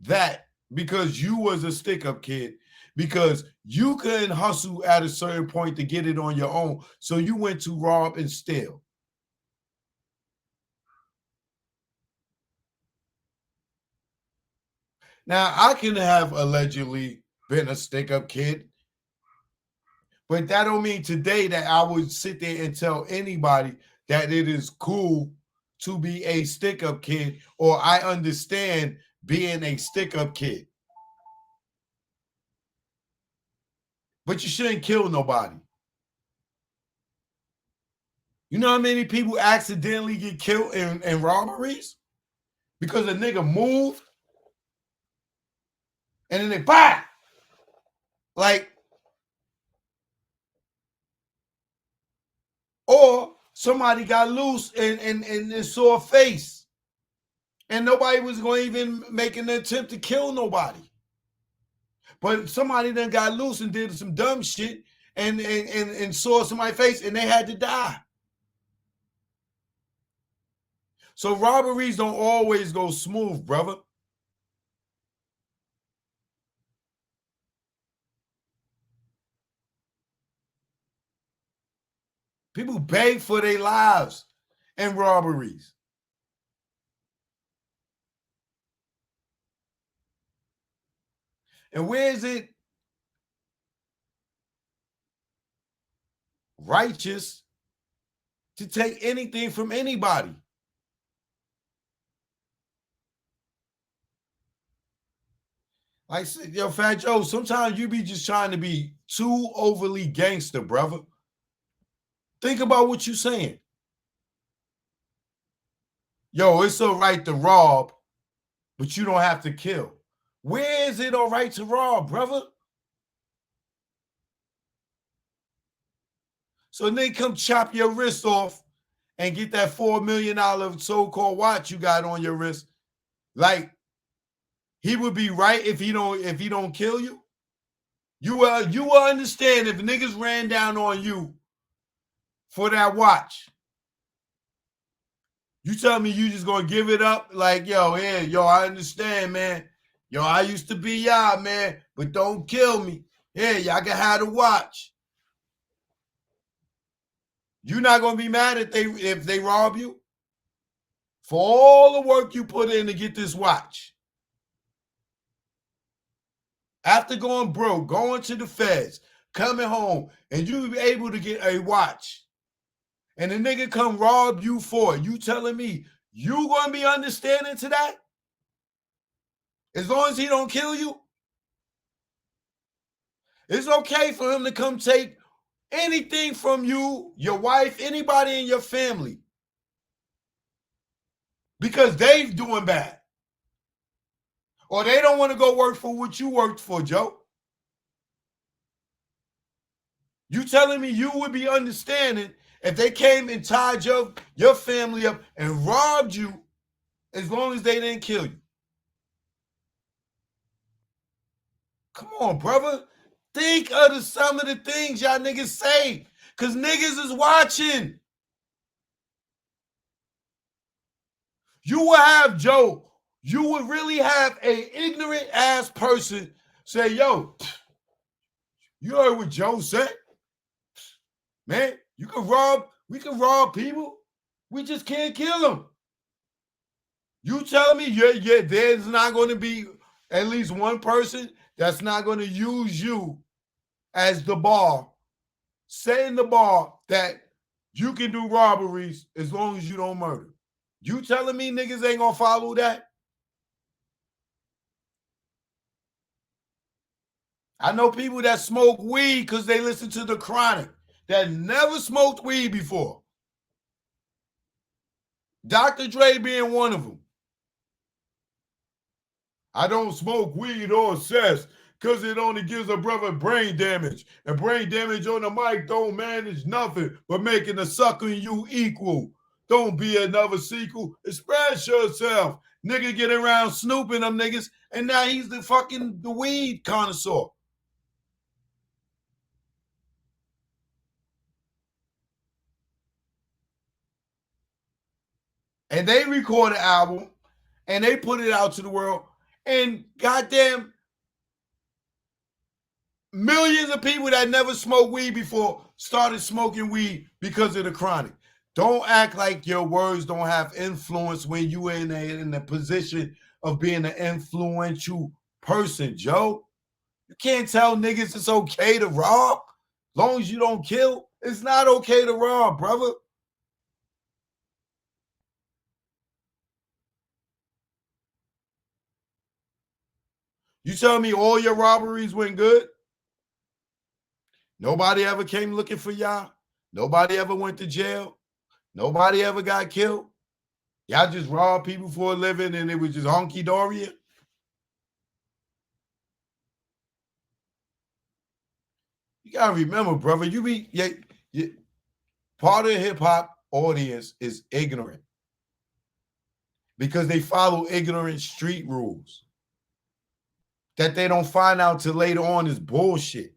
that because you was a stick-up kid, because you couldn't hustle at a certain point to get it on your own. So you went to rob and steal. Now, I can have allegedly been a stick-up kid, but that don't mean today that I would sit there and tell anybody that it is cool to be a stick-up kid, or I understand being a stick-up kid. But you shouldn't kill nobody. You know how many people accidentally get killed in robberies? Because a nigga moved and then they bang. Like, or somebody got loose and saw a face. And nobody was going to even make an attempt to kill nobody. But somebody then got loose and did some dumb shit and saw somebody's face and they had to die. So robberies don't always go smooth, brother. People beg for their lives in robberies. And where is it righteous to take anything from anybody? Like, yo, Fat Joe, sometimes you be just trying to be too overly gangster, brother. Think about what you're saying. Yo, it's all right to rob, but you don't have to kill. Where is it all right to rob, brother? So they come chop your wrist off and get that $4 million so-called watch you got on your wrist. Like, he would be right if he don't kill you. You will understand if niggas ran down on you for that watch. You tell me you just gonna give it up like, yo, yeah, yo, I understand, man. Yo, I used to be y'all, man, but don't kill me. Yeah, y'all can have the watch. You're not gonna be mad if they rob you for all the work you put in to get this watch. After going broke, going to the feds, coming home, and you be able to get a watch, and the nigga come rob you for it, you telling me you gonna be understanding to that? As long as he don't kill you? It's okay for him to come take anything from you, your wife, anybody in your family, because they doing bad. Or they don't want to go work for what you worked for, Joe. You telling me you would be understanding if they came and tied your family up and robbed you as long as they didn't kill you? Come on, brother. Think of some of the things y'all niggas say, because niggas is watching. You will have, Joe, you would really have a ignorant ass person say, yo, you heard what Joe said? Man, we can rob people. We just can't kill them. You telling me there's not going to be at least one person that's not going to use you as the bar, setting the bar that you can do robberies as long as you don't murder. You telling me niggas ain't going to follow that? I know people that smoke weed because they listen to The Chronic that never smoked weed before. Dr. Dre being one of them. I don't smoke weed or cess because it only gives a brother brain damage. And brain damage on the mic don't manage nothing but making the sucking you equal. Don't be another sequel. Express yourself. Nigga get around snooping them niggas, and now he's the weed connoisseur. And they record an album, and they put it out to the world, and goddamn, Millions of people that never smoked weed before started smoking weed because of the chronic. Don't act like your words don't have influence when you in a position of being an influential person, Joe. You can't tell niggas it's okay to rob. As long as you don't kill, it's not okay to rob, brother. You tell me all your robberies went good? Nobody ever came looking for y'all? Nobody ever went to jail? Nobody ever got killed? Y'all just robbed people for a living and it was just honky-dory? You gotta remember, brother, part of the hip-hop audience is ignorant because they follow ignorant street rules that they don't find out till later on is bullshit.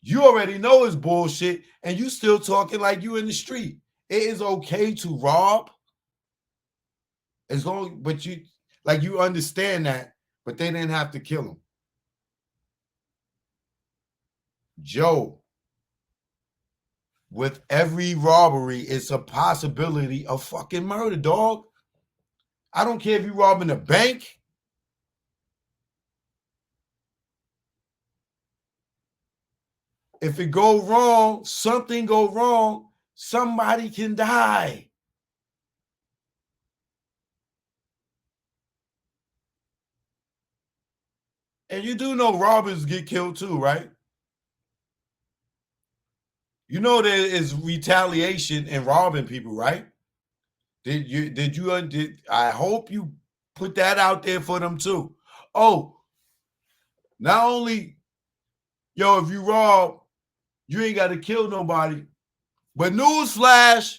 You already know it's bullshit and you still talking like you in the street. It is okay to rob as long, but you understand that, but they didn't have to kill him. Joe, with every robbery, it's a possibility of fucking murder, dog. I don't care if you're robbing a bank. If it go wrong, something go wrong, somebody can die. And you do know robbers get killed too, right? You know there is retaliation in robbing people, right? I hope you put that out there for them too. Oh, not only, if you rob, you ain't got to kill nobody. But newsflash,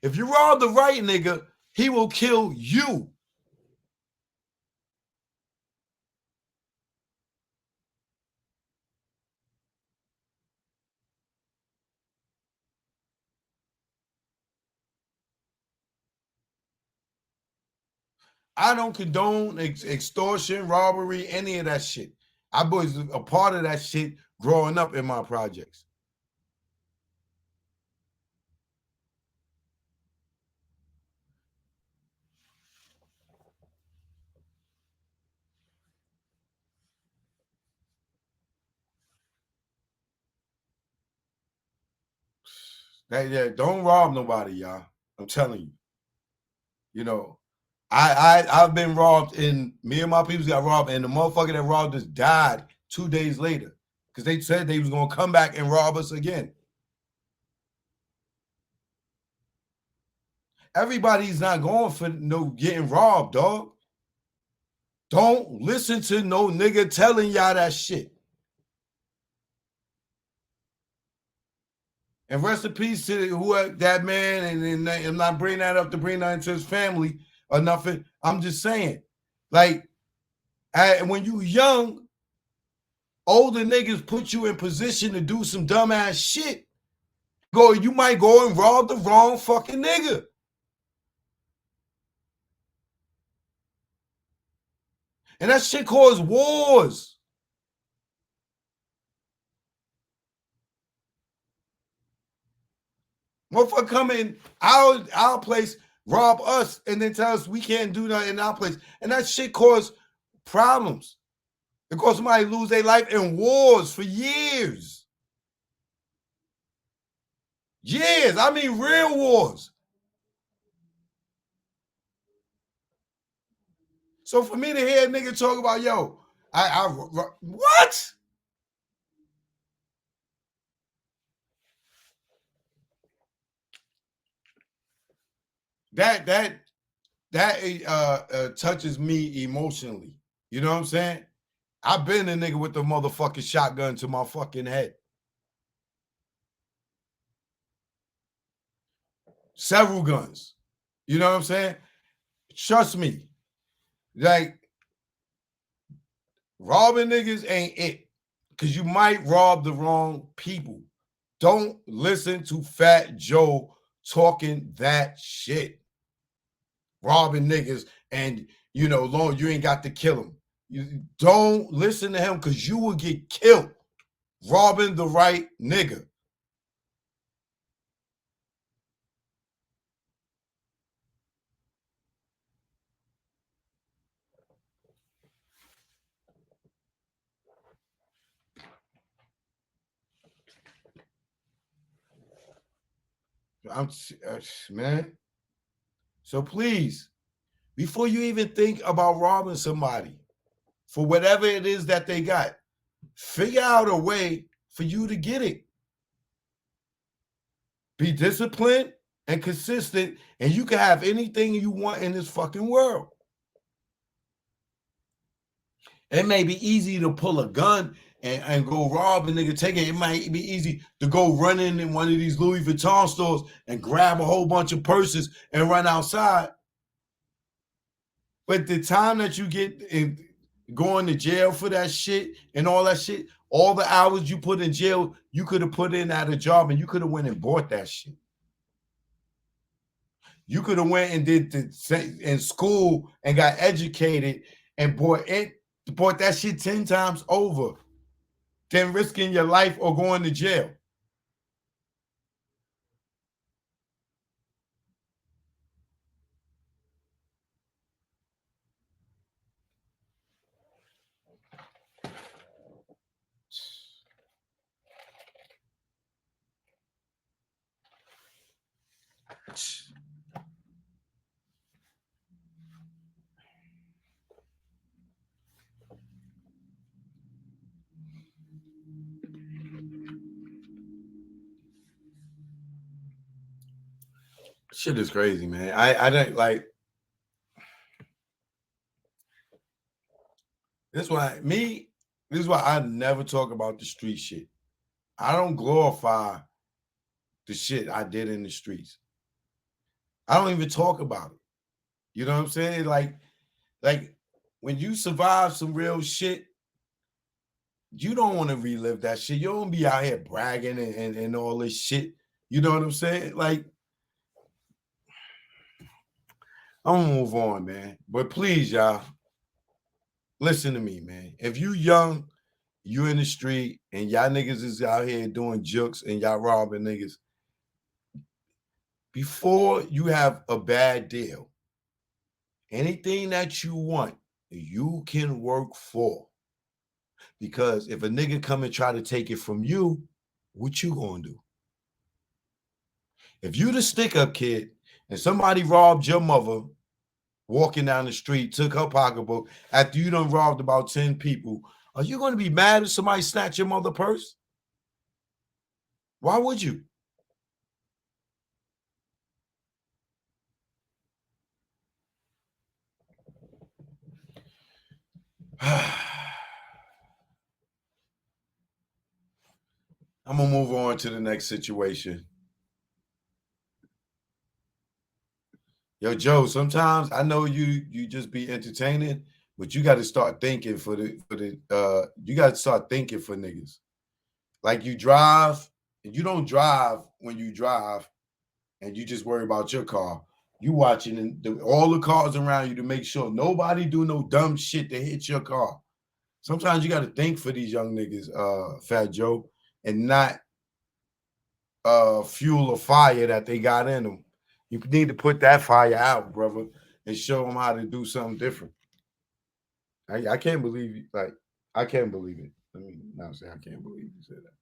if you rob the right nigga, he will kill you. I don't condone extortion, robbery, any of that shit. I was a part of that shit growing up in my projects. Don't rob nobody, y'all. I'm telling you. You know, I've been robbed, and me and my people got robbed, and the motherfucker that robbed us died 2 days later because they said they was gonna come back and rob us again. Everybody's not going for no getting robbed, dog. Don't listen to no nigga telling y'all that shit. And rest in peace to that man, and I'm not bringing that up to bring that into his family or nothing. I'm just saying, like, when you young, older niggas put you in position to do some dumbass shit. You might go and rob the wrong fucking nigga. And that shit caused wars. Motherfucker come in our place, rob us, and then tell us we can't do that in our place. And that shit caused problems. It caused somebody to lose their life in wars for years. Years. I mean real wars. So for me to hear a nigga talk about, what? That touches me emotionally. You know what I'm saying? I've been a nigga with the motherfucking shotgun to my fucking head. Several guns. You know what I'm saying? Trust me. Like, robbing niggas ain't it. Because you might rob the wrong people. Don't listen to Fat Joe talking that shit. Robbing niggas and, you ain't got to kill them. You don't listen to him because you will get killed robbing the right nigga. Man. So please, before you even think about robbing somebody for whatever it is that they got, figure out a way for you to get it. Be disciplined and consistent, and you can have anything you want in this fucking world. It may be easy to pull a gun and go rob a nigga, take it. It might be easy to go run in one of these Louis Vuitton stores and grab a whole bunch of purses and run outside. But the time that you get in going to jail for that shit and all that shit, all the hours you put in jail, you could have put in at a job and you could have went and bought that shit. You could have went and did in school and got educated and bought that shit 10 times over than risking your life or going to jail. Shit is crazy, man. I don't like this. This is why I never talk about the street shit. I don't glorify the shit I did in the streets. I don't even talk about it. You know what I'm saying? Like when you survive some real shit, you don't want to relive that shit. You don't be out here bragging and all this shit. You know what I'm saying? Like, I'm gonna move on, man. But please, y'all, listen to me, man. If you young, you in the street, and y'all niggas is out here doing jokes and y'all robbing niggas, before you have a bad deal, anything that you want, you can work for. Because if a nigga come and try to take it from you, what you gonna do? If you the stick-up kid and somebody robbed your mother walking down the street, took her pocketbook after you done robbed about 10 people, are you going to be mad if somebody snatch your mother purse? Why would you? I'm going to move on to the next situation. Yo, Joe, sometimes I know you just be entertaining, but you got to start thinking you got to start thinking for niggas. Like you drive, and you don't drive when you drive and you just worry about your car. You watching all the cars around you to make sure nobody do no dumb shit to hit your car. Sometimes you got to think for these young niggas, Fat Joe, and not fuel a fire that they got in them. You need to put that fire out, brother, and show them how to do something different. I can't believe you. Like, I can't believe it. Let me not say I can't believe you said that.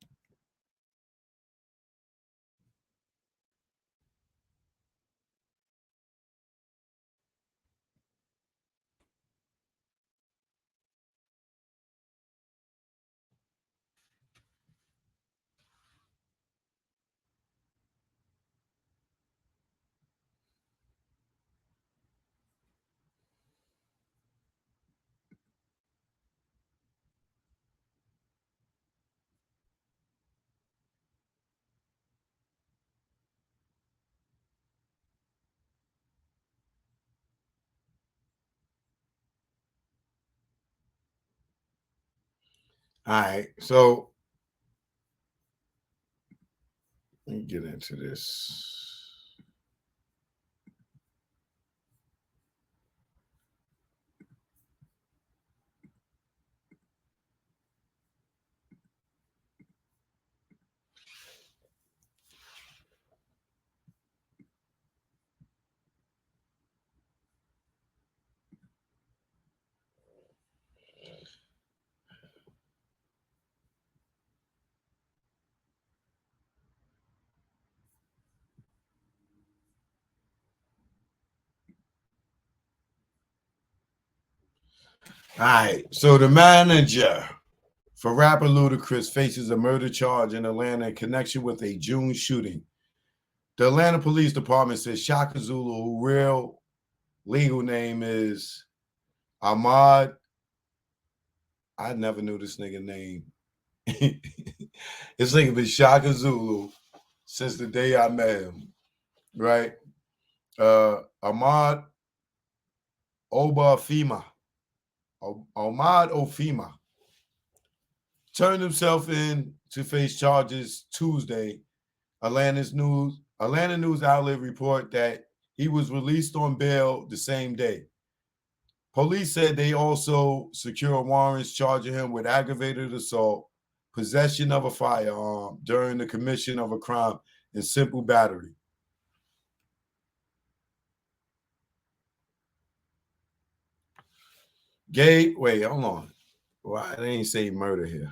All right, so let me get into this. All right. So the manager for rapper Ludacris faces a murder charge in Atlanta in connection with a June shooting. The Atlanta Police Department says Chaka Zulu, whose real legal name is Ahmad. I never knew this nigga name. This nigga been Chaka Zulu since the day I met him, right? Ahmad Obafima, Ahmad Ofima, turned himself in to face charges Tuesday. Atlanta news outlet report that he was released on bail the same day. Police said they also secured warrants charging him with aggravated assault, possession of a firearm during the commission of a crime, and simple battery. Wait, hold on. Why they ain't say murder here?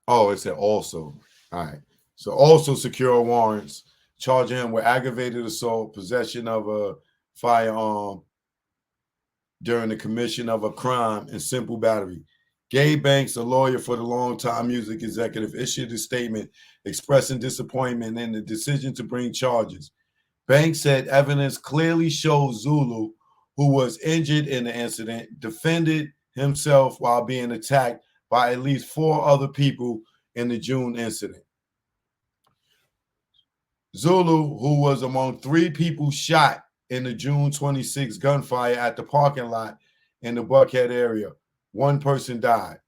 Oh, it said also. All right. So also secure warrants charging him with aggravated assault, possession of a firearm during the commission of a crime, and simple battery. Gabe Banks, a lawyer for the longtime music executive, issued a statement expressing disappointment in the decision to bring charges. Banks said evidence clearly shows Zulu, who was injured in the incident, defended himself while being attacked by at least 4 other people in the June incident. Zulu, who was among 3 people shot in the June 26 gunfire at the parking lot in the Buckhead area, 1 person died.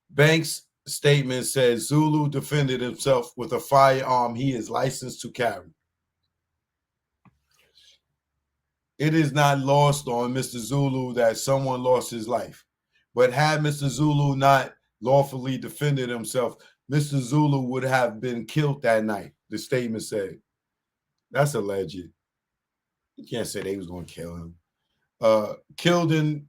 Banks' statement says Zulu defended himself with a firearm he is licensed to carry. It is not lost on Mr. Zulu that someone lost his life. But had Mr. Zulu not lawfully defended himself, Mr. Zulu would have been killed that night, the statement said. That's alleged. You can't say they was going to kill him. Killed in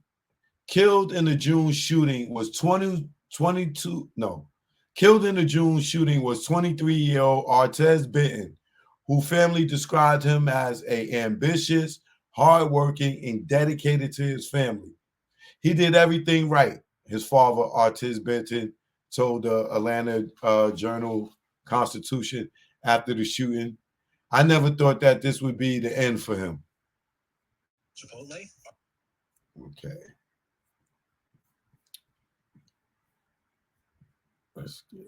the June shooting was 23-year-old Artez Benton, who family described him as a ambitious, hardworking, and dedicated to his family. He did everything right, his father, Artez Benton, told the Atlanta Journal-Constitution after the shooting. I never thought that this would be the end for him. Chipotle? Okay. Let's get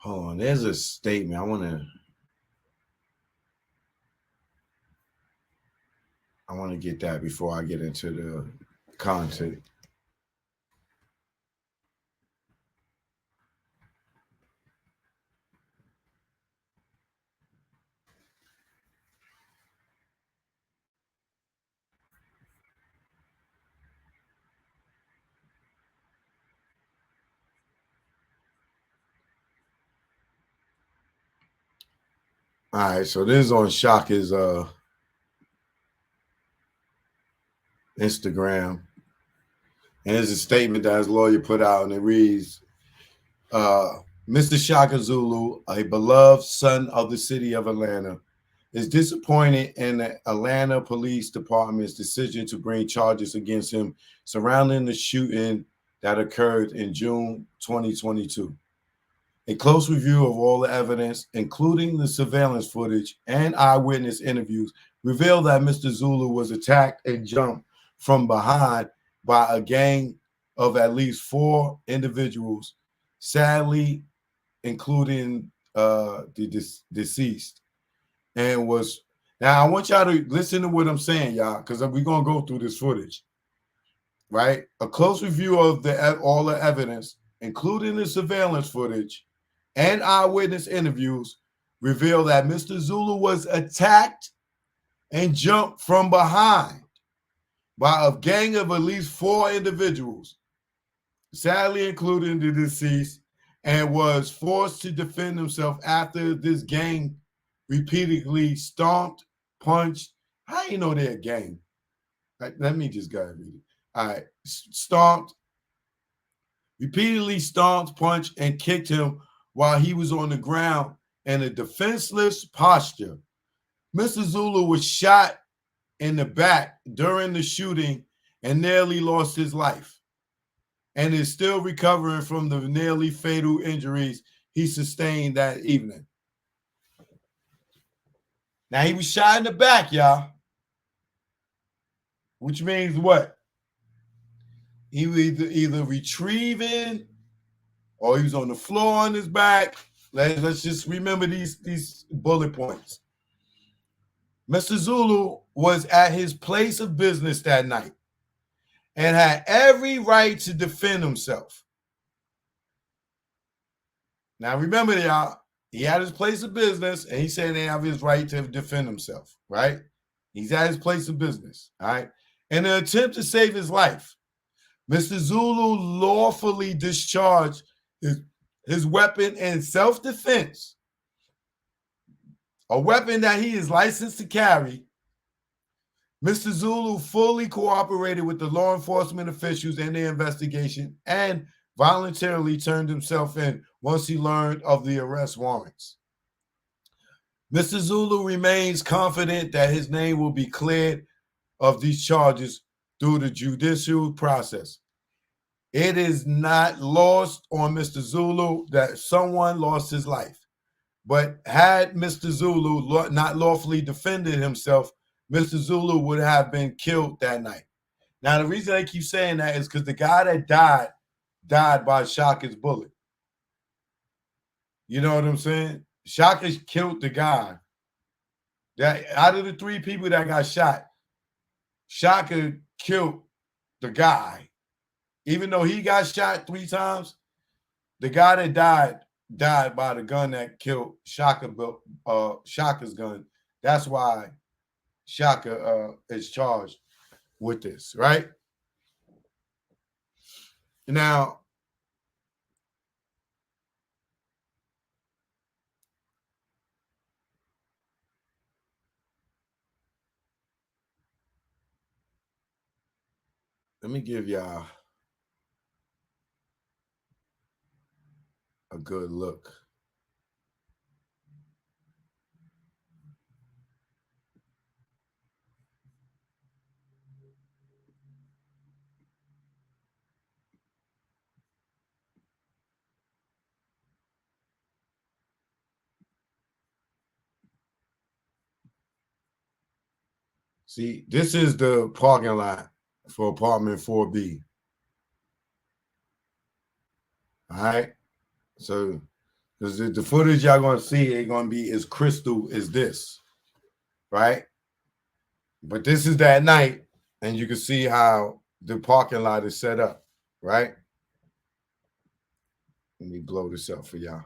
hold on. There's a statement. I want to get that before I get into the content. All right, so this is on Shaka's Instagram. And there's a statement that his lawyer put out, and it reads, Mr. Chaka Zulu, a beloved son of the city of Atlanta, is disappointed in the Atlanta Police Department's decision to bring charges against him surrounding the shooting that occurred in June 2022. A close review of all the evidence, including the surveillance footage and eyewitness interviews, revealed that Mr. Zulu was attacked and jumped from behind by a gang of at least 4 individuals, sadly, including the deceased. And was now I want y'all to listen to what I'm saying, y'all, because we're gonna go through this footage. right? A close review of all the evidence, including the surveillance footage and eyewitness interviews, reveal that Mr. Zulu was attacked and jumped from behind by a gang of at least 4 individuals, sadly including the deceased, and was forced to defend himself after this gang repeatedly stomped, punched. How you know they're a gang? Let me just go ahead and read it. All right. Repeatedly stomped, punched, and kicked him while he was on the ground in a defenseless posture. Mr. Zulu was shot in the back during the shooting and nearly lost his life, and is still recovering from the nearly fatal injuries he sustained that evening. Now, he was shot in the back, y'all, which means what? He was either retrieving or he was on the floor on his back. Let's just remember these bullet points. Mr. Zulu was at his place of business that night and had every right to defend himself. Now, remember, y'all, he had his place of business, and he said they have his right to defend himself, right? He's at his place of business, all right? In an attempt to save his life, Mr. Zulu lawfully discharged his weapon in self-defense, a weapon that he is licensed to carry. Mr. Zulu fully cooperated with the law enforcement officials in their investigation and voluntarily turned himself in once he learned of the arrest warrants. Mr. Zulu remains confident that his name will be cleared of these charges through the judicial process. It is not lost on Mr. Zulu that someone lost his life. But had Mr. Zulu not lawfully defended himself, Mr. Zulu would have been killed that night. Now, the reason I keep saying that is because the guy that died by Chaka's bullet. You know what I'm saying? Chaka killed the guy. That out of the 3 people that got shot, Chaka killed the guy. Even though he got shot 3 times, the guy that died by the gun that killed Chaka's gun. That's why Chaka is charged with this, right? Now, let me give y'all a good look. See, this is the parking lot for apartment 4B. All right. So the footage y'all gonna see ain't gonna be as crystal as this, right? But this is that night, and you can see how the parking lot is set up, right? Let me blow this up for y'all.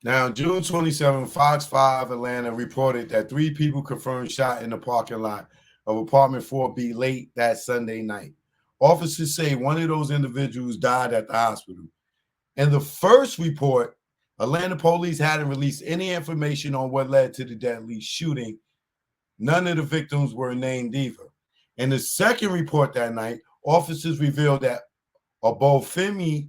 Now, June 27, Fox 5 Atlanta reported that 3 people confirmed shot in the parking lot of apartment 4B late that Sunday night. Officers say one of those individuals died at the hospital. In the first report, Atlanta police hadn't released any information on what led to the deadly shooting. None of the victims were named either. In the second report that night, officers revealed that Obofemi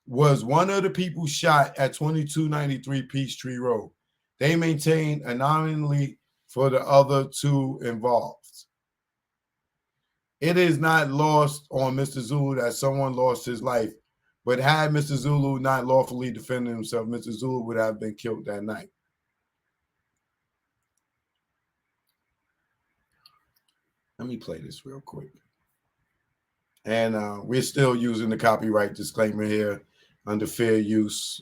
was one of the people shot at 2293 Peachtree Road. They maintained anonymity for the other 2 involved. It is not lost on Mr. Zulu that someone lost his life, but had Mr. Zulu not lawfully defended himself, Mr. Zulu would have been killed that night. Let me play this real quick. And we're still using the copyright disclaimer here under fair use.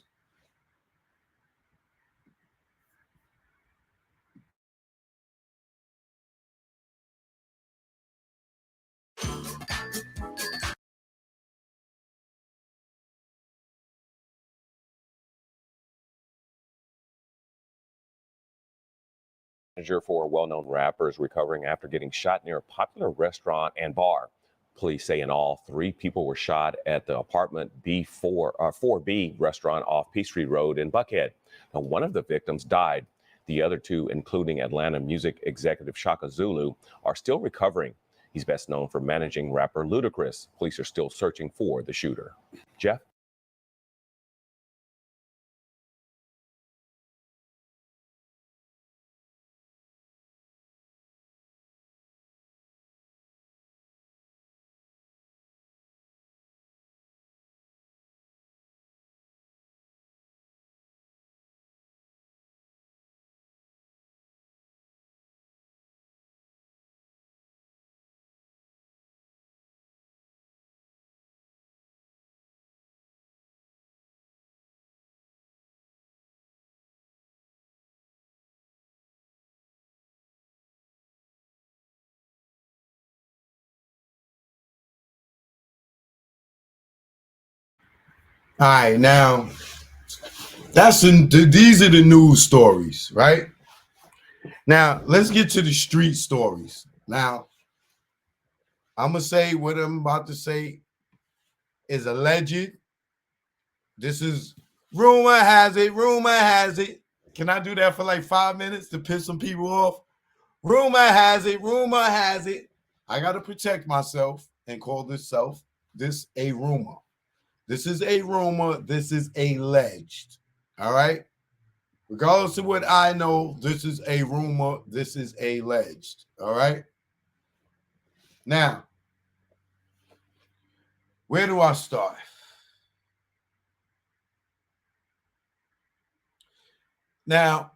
Manager for a well-known rapper is recovering after getting shot near a popular restaurant and bar. Police say in all, 3 people were shot at the apartment B4B restaurant off Peachtree Road in Buckhead. Now, one of the victims died. The other 2, including Atlanta music executive Chaka Zulu, are still recovering. He's best known for managing rapper Ludacris. Police are still searching for the shooter. Jeff?
All right, now these are the news stories, right? Now let's get to the street stories. Now I'm gonna say what I'm about to say is alleged. This is rumor has it. Rumor has it. Can I do that for like 5 minutes to piss some people off? Rumor has it. Rumor has it. I gotta protect myself and call this a rumor. This is a rumor. This is alleged. All right. Regardless of what I know, this is a rumor. This is alleged. All right. Now, where do I start? Now,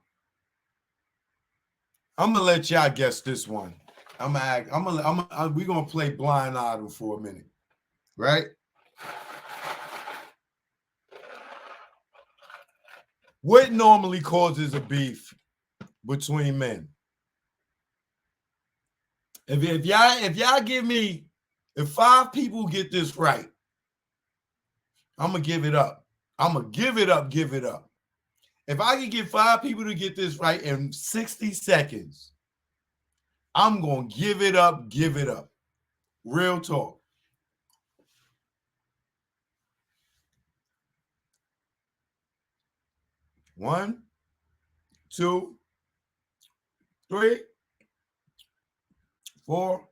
I'm gonna let y'all guess this one. We're gonna play blind item for a minute, right? What normally causes a beef between men? If y'all give me, if 5 people get this right, I'm gonna give it up. I'm gonna give it up. Give it up. If I can get 5 people to get this right in 60 seconds, I'm gonna give it up. Give it up. Real talk. One, 2, 3, 4.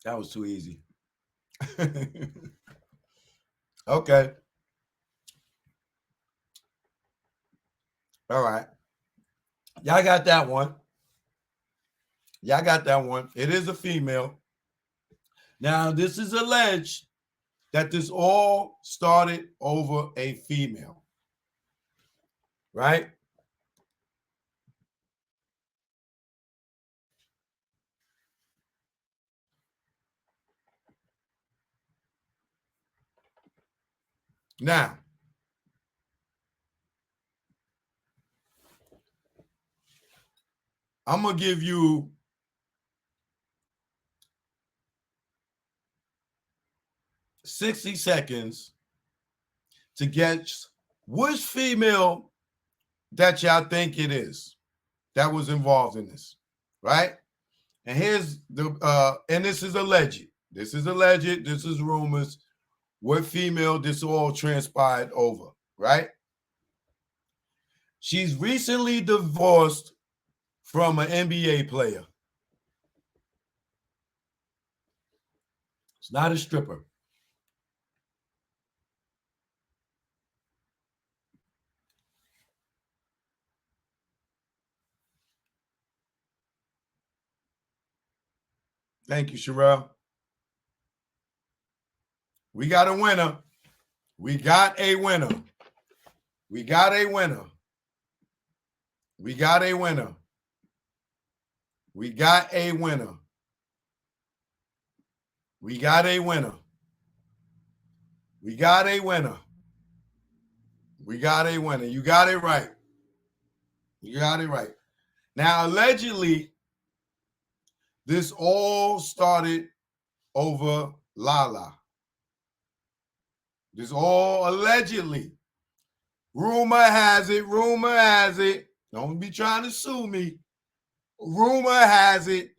That was too easy. Okay. All right. Y'all got that one. Y'all got that one. It is a female. Now, this is alleged that this all started over a female. Right? Now, I'm going to give you 60 seconds to guess which female that y'all think it is that was involved in this, right? And here's and this is alleged. This is alleged. This is rumors. What female this all transpired over, right? She's recently divorced from an NBA player. It's not a stripper. Thank you, Sherelle. We got a winner. We got a winner. We got a winner. We got a winner. We got a winner. We got a winner. We got a winner. We got a winner. You got it right. You got it right. Now, allegedly, this all started over Lala. This all allegedly. Rumor has it. Don't be trying to sue me. Rumor has it.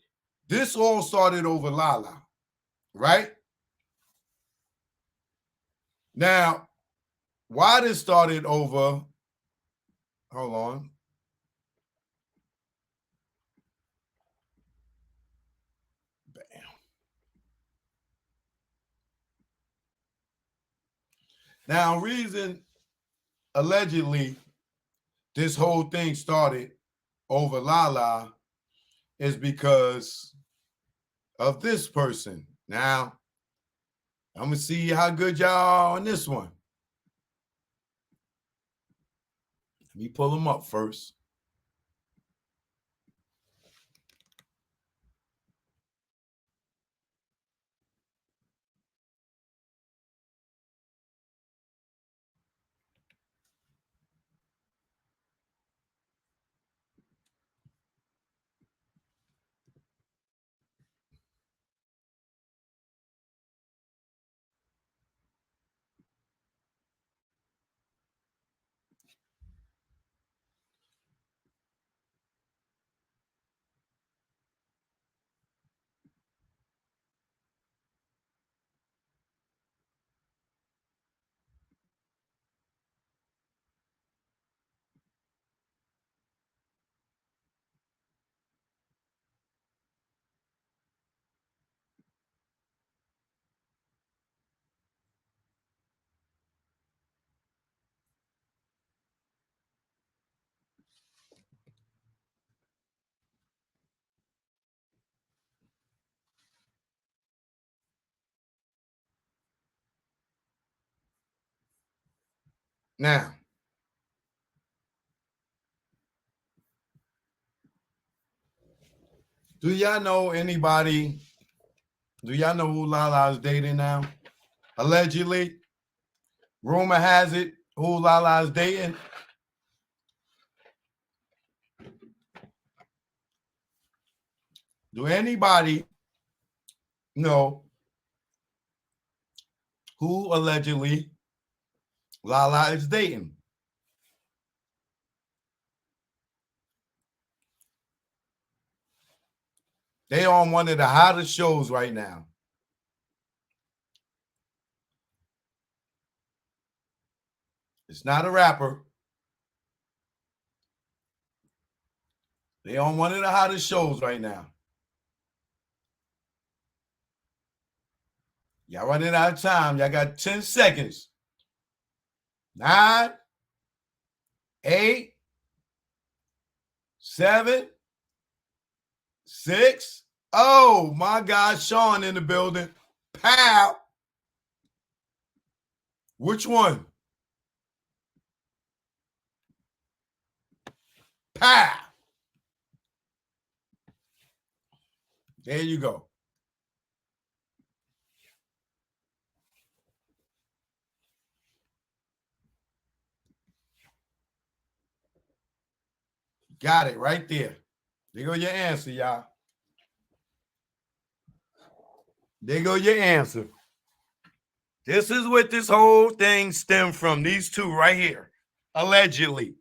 This all started over Lala, right? Now, why this started over, hold on. Bam. Now, reason allegedly this whole thing started over Lala is because of this person. Now, I'm going to see how good y'all are on this one. Let me pull them up first. Now, do y'all know anybody? Do y'all know who Lala's dating now? Allegedly, rumor has it who Lala's dating. Do anybody know who allegedly Lala is dating? They on one of the hottest shows right now. It's not a rapper. They on one of the hottest shows right now. Y'all running out of time. Y'all got 10 seconds. 9, 8, 7, 6. Oh my God, Sean in the building. Pow. Which one? Pow. There you go. Got it right there. There go your answer, y'all. There go your answer. This is what this whole thing stemmed from. These two right here. Allegedly.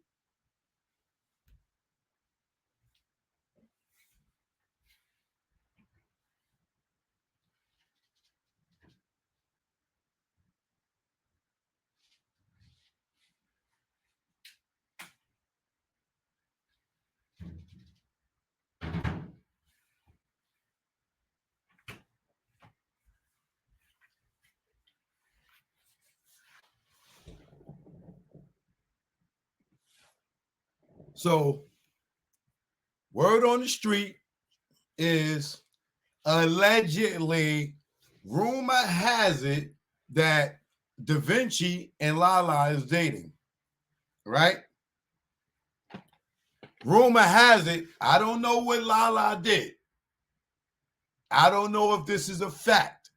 So, word on the street is allegedly, rumor has it that Da Vinci and Lala is dating, right? Rumor has it, I don't know what Lala did. I don't know if this is a fact.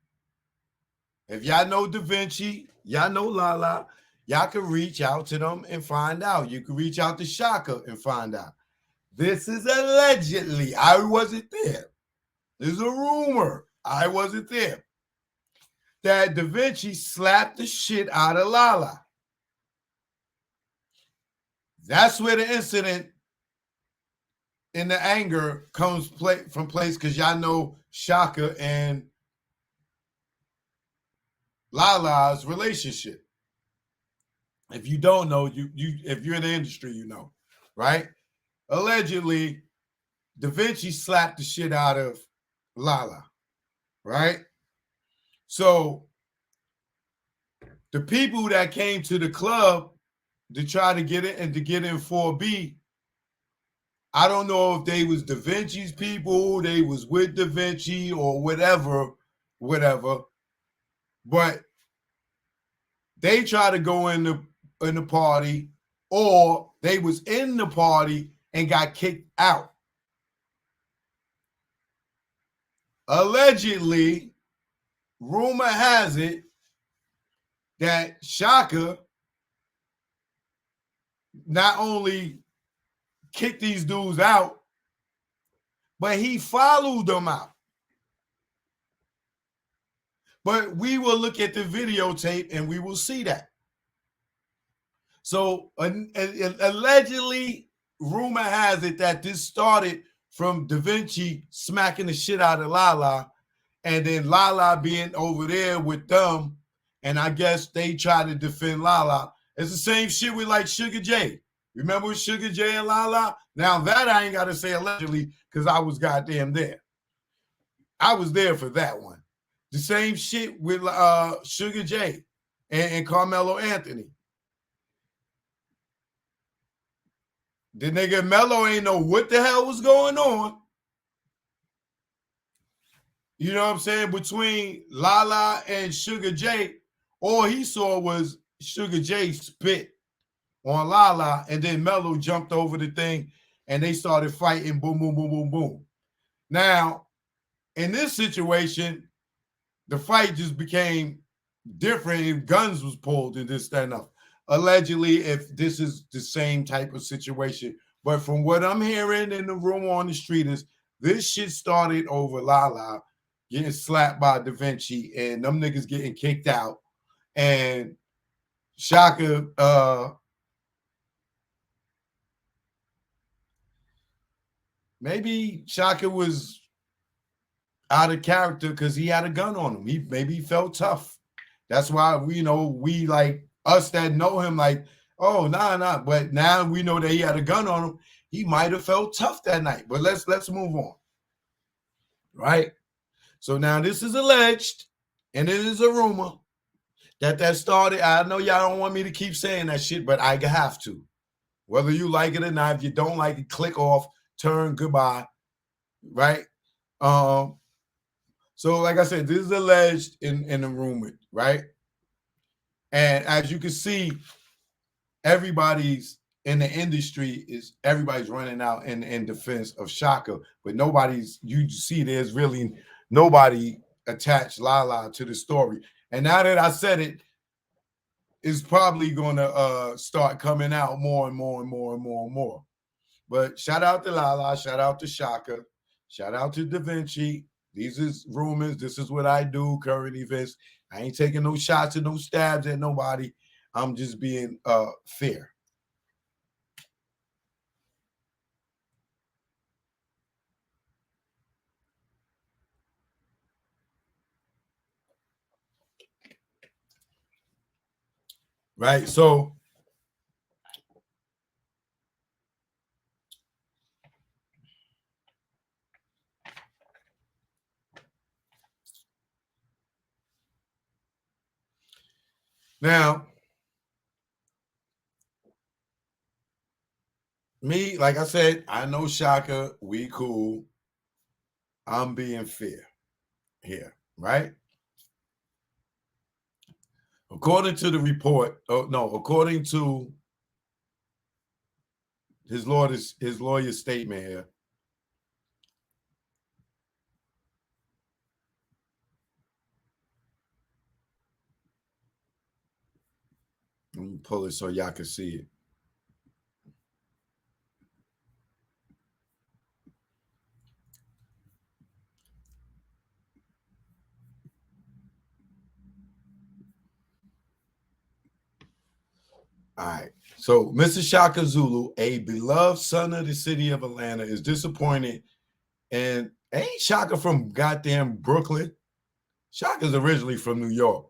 If y'all know Da Vinci, y'all know Lala, y'all can reach out to them and find out. You can reach out to Chaka and find out. This is allegedly. I wasn't there. There's a rumor. I wasn't there. That Da Vinci slapped the shit out of Lala. That's where the incident in the anger comes from place, because y'all know Chaka and Lala's relationship. If you don't know, you if you're in the industry, you know, right? Allegedly, Da Vinci slapped the shit out of Lala, right? So the people that came to the club to try to get it and to get in 4B, I don't know if they was Da Vinci's people, they was with Da Vinci or whatever, but they try to go in the party, or they was in the party and got kicked out. Allegedly, rumor has it that Chaka not only kicked these dudes out, but he followed them out. But we will look at the videotape and we will see that. So allegedly, rumor has it that this started from Da Vinci smacking the shit out of Lala, and then Lala being over there with them, and I guess they try to defend Lala. It's the same shit with like Sugar J. Remember with Sugar J and Lala? Now that I ain't got to say allegedly, because I was goddamn there. I was there for that one. The same shit with Sugar J and Carmelo Anthony. The nigga Melo ain't know what the hell was going on. You know what I'm saying? Between Lala and Sugar J, all he saw was Sugar J spit on Lala, and then Melo jumped over the thing and they started fighting. Boom, boom, boom, boom, boom. Now, in this situation, the fight just became different if guns was pulled and this, that, and that. Allegedly, if this is the same type of situation. But from what I'm hearing in the room on the street is this shit started over Lala getting slapped by Da Vinci and them niggas getting kicked out. And Chaka, maybe Chaka was out of character because he had a gun on him. Maybe he felt tough. That's why we like us that know him, like, oh, nah. But now we know that he had a gun on him. He might have felt tough that night. But let's move on. Right? So now this is alleged, and it is a rumor that started. I know y'all don't want me to keep saying that shit, but I have to. Whether you like it or not, if you don't like it, click off, turn, goodbye. Right? So like I said, this is alleged in the rumor, right? And as you can see, everybody's in the industry everybody's running out in defense of Chaka, but you see there's really nobody attached Lala to the story. And now that I said it, it's probably gonna start coming out more and more and more and more and more. But shout out to Lala, shout out to Chaka, shout out to Da Vinci. These is rumors. This is what I do, current events. I ain't taking no shots and no stabs at nobody. I'm just being fair. Right? So now, me, like I said, I know Chaka, we cool. I'm being fair here, right? According to the report, according to his lawyer's statement here, Let me pull it so y'all can see it. All right. So, Mr. Chaka Zulu, a beloved son of the city of Atlanta, is disappointed. And ain't Chaka from goddamn Brooklyn? Chaka's originally from New York.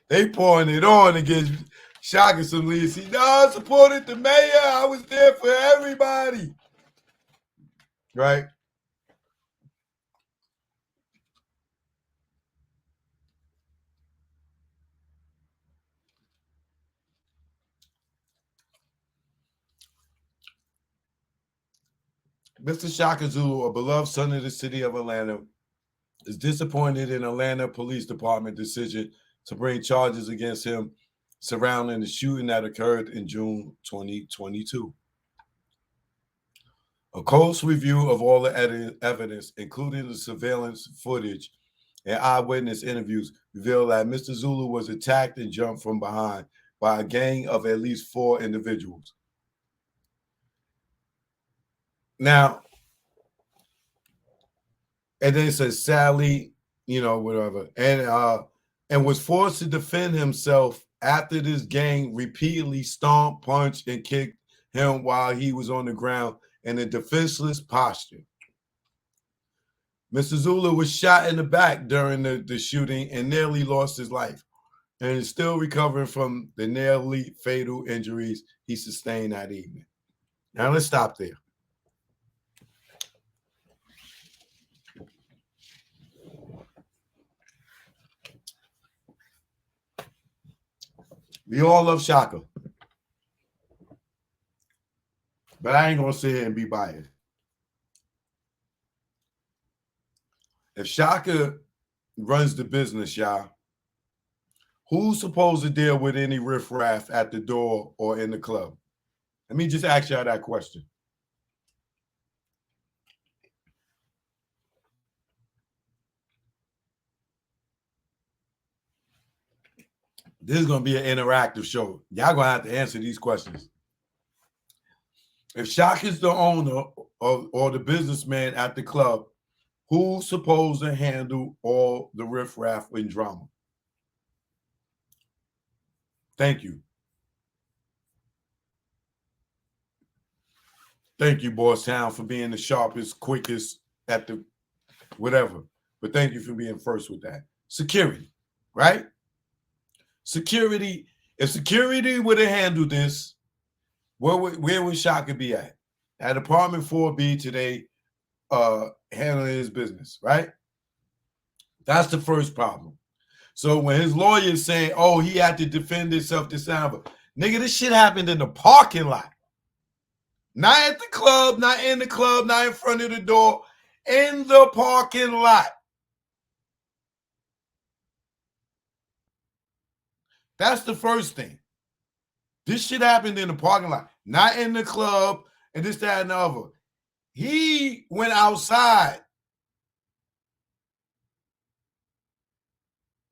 They pouring it on against Chaka some leads. No, I supported the mayor. I was there for everybody. Right? Mr. Chaka Zulu, a beloved son of the city of Atlanta, is disappointed in Atlanta Police Department decision to bring charges against him surrounding the shooting that occurred in June 2022. A close review of all the evidence, including the surveillance footage and eyewitness interviews, revealed that Mr. Zulu was attacked and jumped from behind by a gang of at least 4 individuals. Now, and then it says Sally, whatever, and was forced to defend himself after this gang repeatedly stomped, punched, and kicked him while he was on the ground in a defenseless posture. Mr. Zulu was shot in the back during the shooting and nearly lost his life, and is still recovering from the nearly fatal injuries he sustained that evening. Now let's stop there. We all love Chaka, but I ain't gonna sit here and be biased. If Chaka runs the business, y'all, who's supposed to deal with any riffraff at the door or in the club? Let me just ask y'all that question. This is going to be an interactive show. Y'all going to have to answer these questions. If Chaka's the owner or the businessman at the club, who's supposed to handle all the riffraff and drama? Thank you. Thank you, Boss Town, for being the sharpest, quickest at the whatever. But thank you for being first with that. Security, right? Security. If security would have handled this, where would Chaka be at? At apartment 4B today, handling his business, right? That's the first problem. So when his lawyer is saying, oh, he had to defend himself this time, nigga, this shit happened in the parking lot. Not at the club, not in the club, not in front of the door, in the parking lot. That's the first thing. This shit happened in the parking lot, not in the club, and this, that, and the other. He went outside,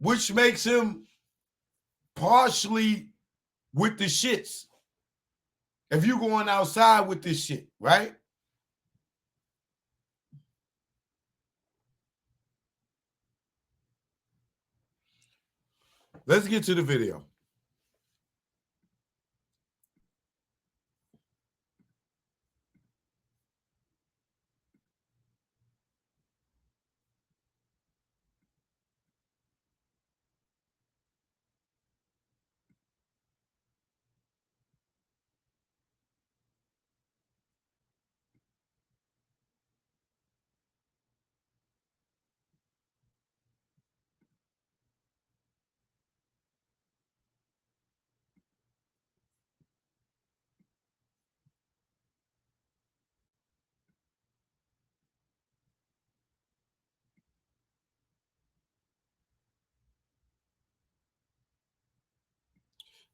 which makes him partially with the shits. If you're going outside with this shit, right? Let's get to the video.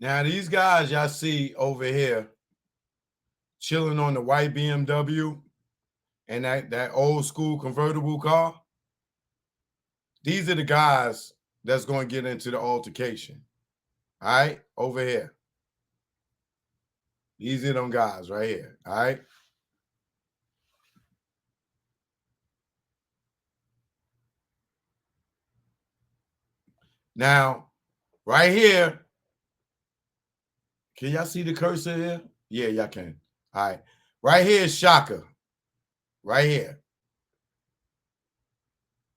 Now, these guys y'all see over here chilling on the white BMW and that old school convertible car. These are the guys that's going to get into the altercation. All right, over here. These are them guys right here. All right. Now, right here, can y'all see the cursor here? Yeah, y'all can. All right. Right here is Chaka. Right here.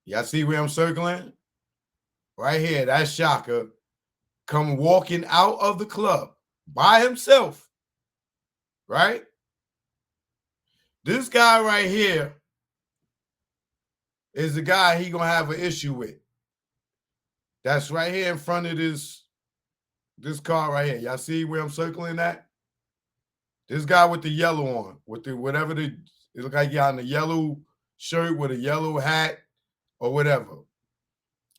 Y'all see where I'm circling? Right here, that's Chaka come walking out of the club by himself. Right? This guy right here is the guy he gonna have an issue with. That's right here in front of this car right here. Y'all see where I'm circling that? This guy with the yellow on, with the whatever it look like he got on the yellow shirt with a yellow hat or whatever.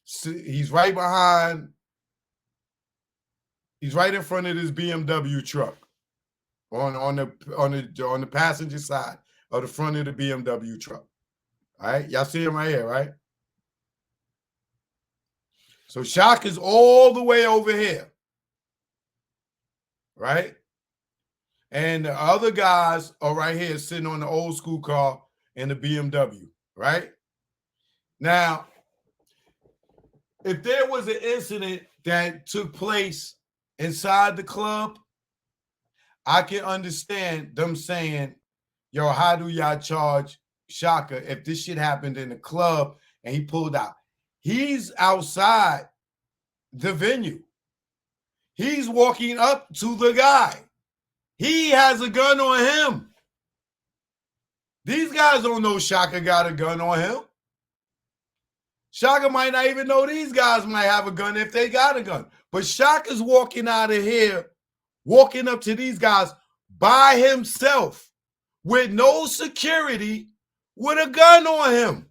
He's right behind. He's right in front of this BMW truck on the passenger side of the front of the BMW truck. All right, y'all see him right here, right? So Shock is all the way over here, right? And the other guys are right here sitting on the old school car in the BMW, right? Now, if there was an incident that took place inside the club, I can understand them saying, yo, how do y'all charge Chaka if this shit happened in the club and he pulled out? He's outside the venue. He's walking up to the guy. He has a gun on him. These guys don't know Chaka got a gun on him. Chaka might not even know these guys might have a gun if they got a gun. But Chaka's walking out of here, walking up to these guys by himself with no security with a gun on him.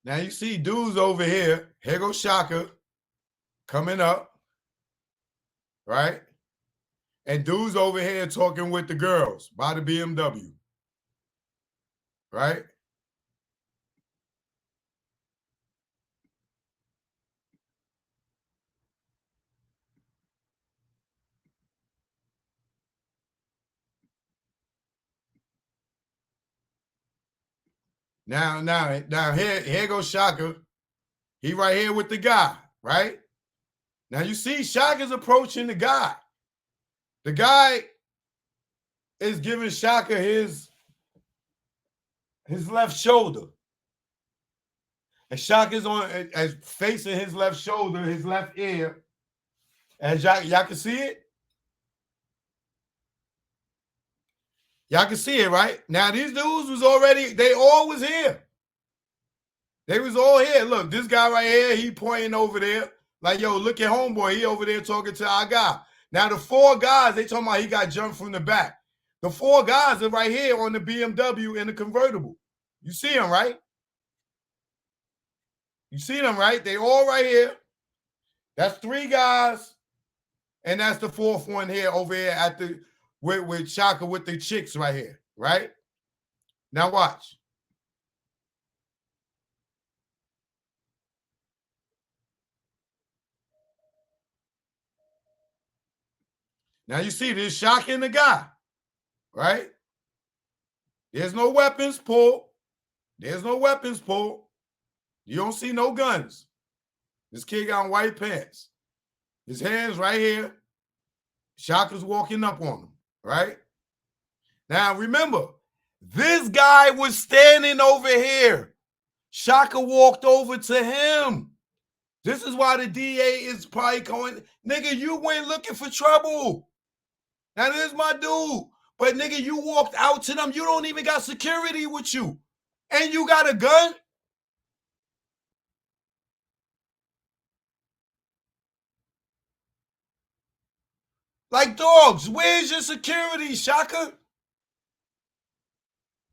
Now you see dudes over here. Here goes Chaka coming up, right? And dudes over here talking with the girls by the BMW, right? Now here goes Chaka. He right here with the guy, right? Now you see Chaka's approaching the guy. The guy is giving Chaka his left shoulder. And Chaka's on as facing his left shoulder, his left ear. And y'all can see it? Y'all can see it, right? Now, these dudes was already, they all was here. They was all here. Look, this guy right here, he pointing over there. Like, yo, look at homeboy. He over there talking to our guy. Now, the four guys, they talking about he got jumped from the back. The four guys are right here on the BMW in the convertible. You see them, right? You see them, right? They all right here. That's three guys. And that's the fourth one here over here at the with Chaka with the chicks right here, right? Now watch. Now you see this Chaka and the guy, right? There's no weapons pulled. There's no weapons pulled. You don't see no guns. This kid got on white pants. His hands right here. Chaka's walking up on him, right? Now remember, this guy was standing over here. Chaka walked over to him. This is why the DA is probably going, nigga, you went looking for trouble. Now, this is my dude. But, nigga, you walked out to them. You don't even got security with you. And you got a gun? Like dogs, where's your security, Chaka?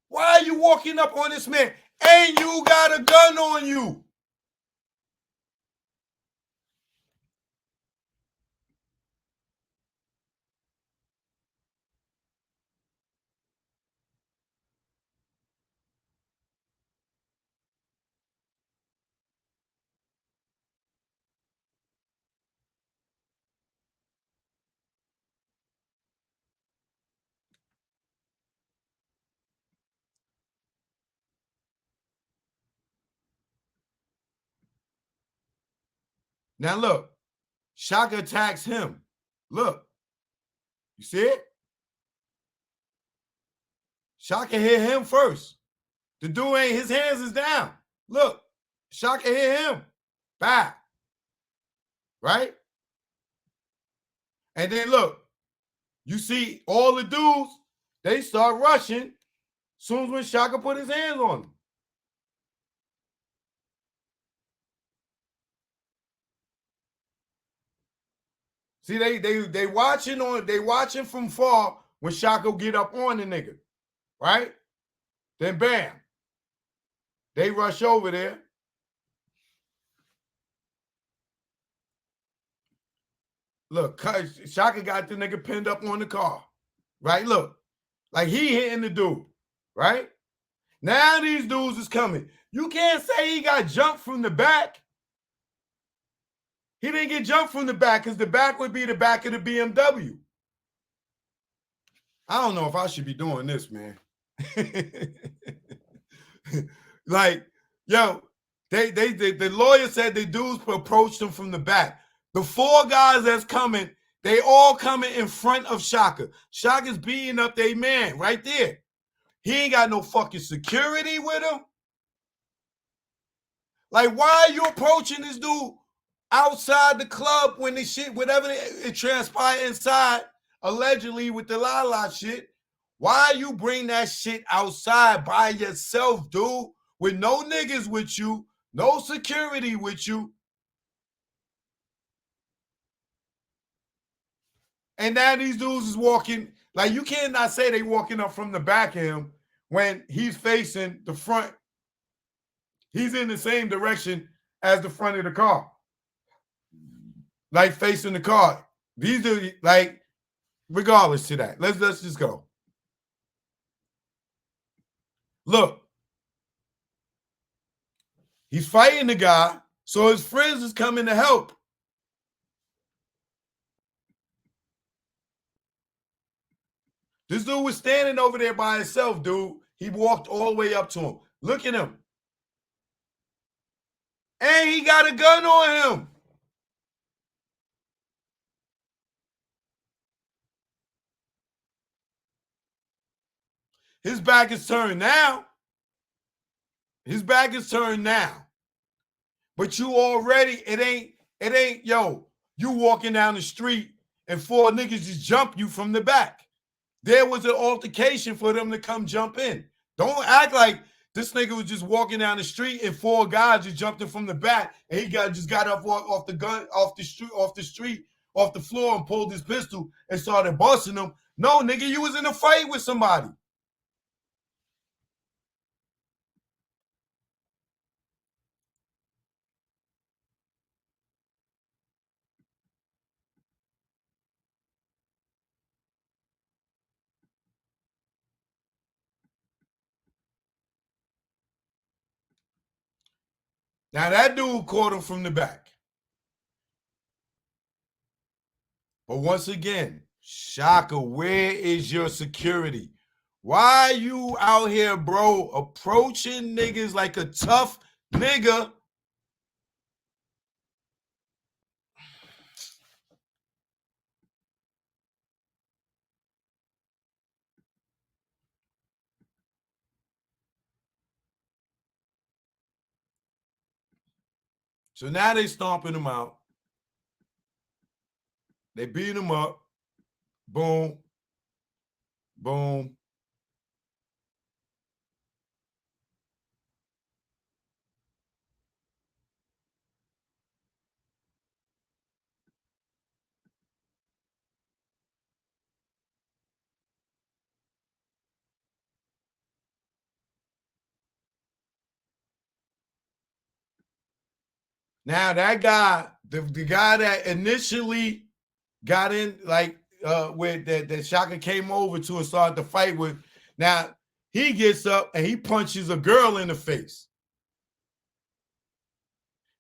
Why are you walking up on this man? And you got a gun on you. Now look, Chaka attacks him. Look, you see it? Chaka hit him first. The dude ain't, his hands is down. Look, Chaka hit him. Back. Right? And then look, you see all the dudes, they start rushing soon as when Chaka put his hands on them. See, they watching from far when Chaka get up on the nigga, right? Then bam, they rush over there. Look, Chaka got the nigga pinned up on the car, right? Look, like he hitting the dude, right? Now these dudes is coming. You can't say he got jumped from the back. He didn't get jumped from the back because the back would be the back of the BMW. I don't know if I should be doing this, man. Like, yo, the lawyer said the dudes approached him from the back. The four guys that's coming, they all coming in front of Chaka. Chaka's beating up their man right there. He ain't got no fucking security with him. Like, why are you approaching this dude outside the club when the shit, whatever it transpired inside, allegedly with the la shit? Why you bring that shit outside by yourself, dude? With no niggas with you, no security with you. And now these dudes is walking, like you cannot say they walking up from the back of him when he's facing the front. He's in the same direction as the front of the car. Like facing the car. These are like, regardless to that. Let's just go. Look. He's fighting the guy, so his friends is coming to help. This dude was standing over there by himself, dude. He walked all the way up to him. Look at him. And he got a gun on him. His back is turned now. His back is turned now. But you already, it ain't, yo, you walking down the street and four niggas just jump you from the back. There was an altercation for them to come jump in. Don't act like this nigga was just walking down the street and four guys just jumped in from the back and he just got up off the floor and pulled his pistol and started busting them. No, nigga, you was in a fight with somebody. Now that dude caught him from the back. But once again, Chaka, where is your security? Why you out here, bro, approaching niggas like a tough nigga? So now they stomping him out. They beat him up. Boom. Boom. Now that guy, the guy that initially got in, like with that Shaka came over to and started to fight with, now he gets up and he punches a girl in the face.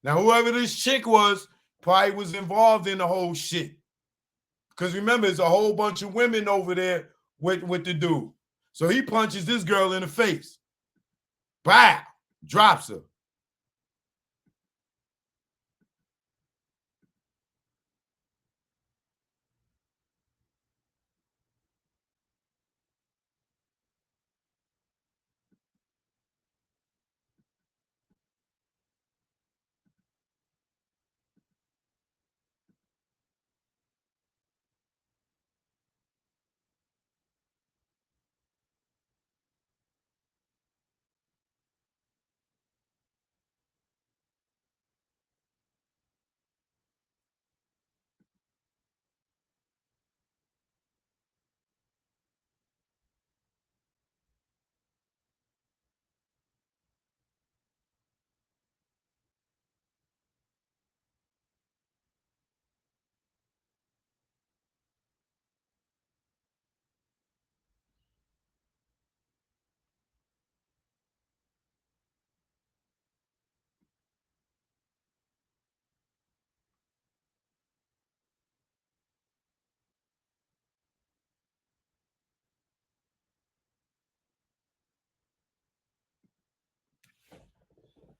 Now, whoever this chick was probably was involved in the whole shit. Because remember, there's a whole bunch of women over there with the dude. So he punches this girl in the face. Bow! Drops her.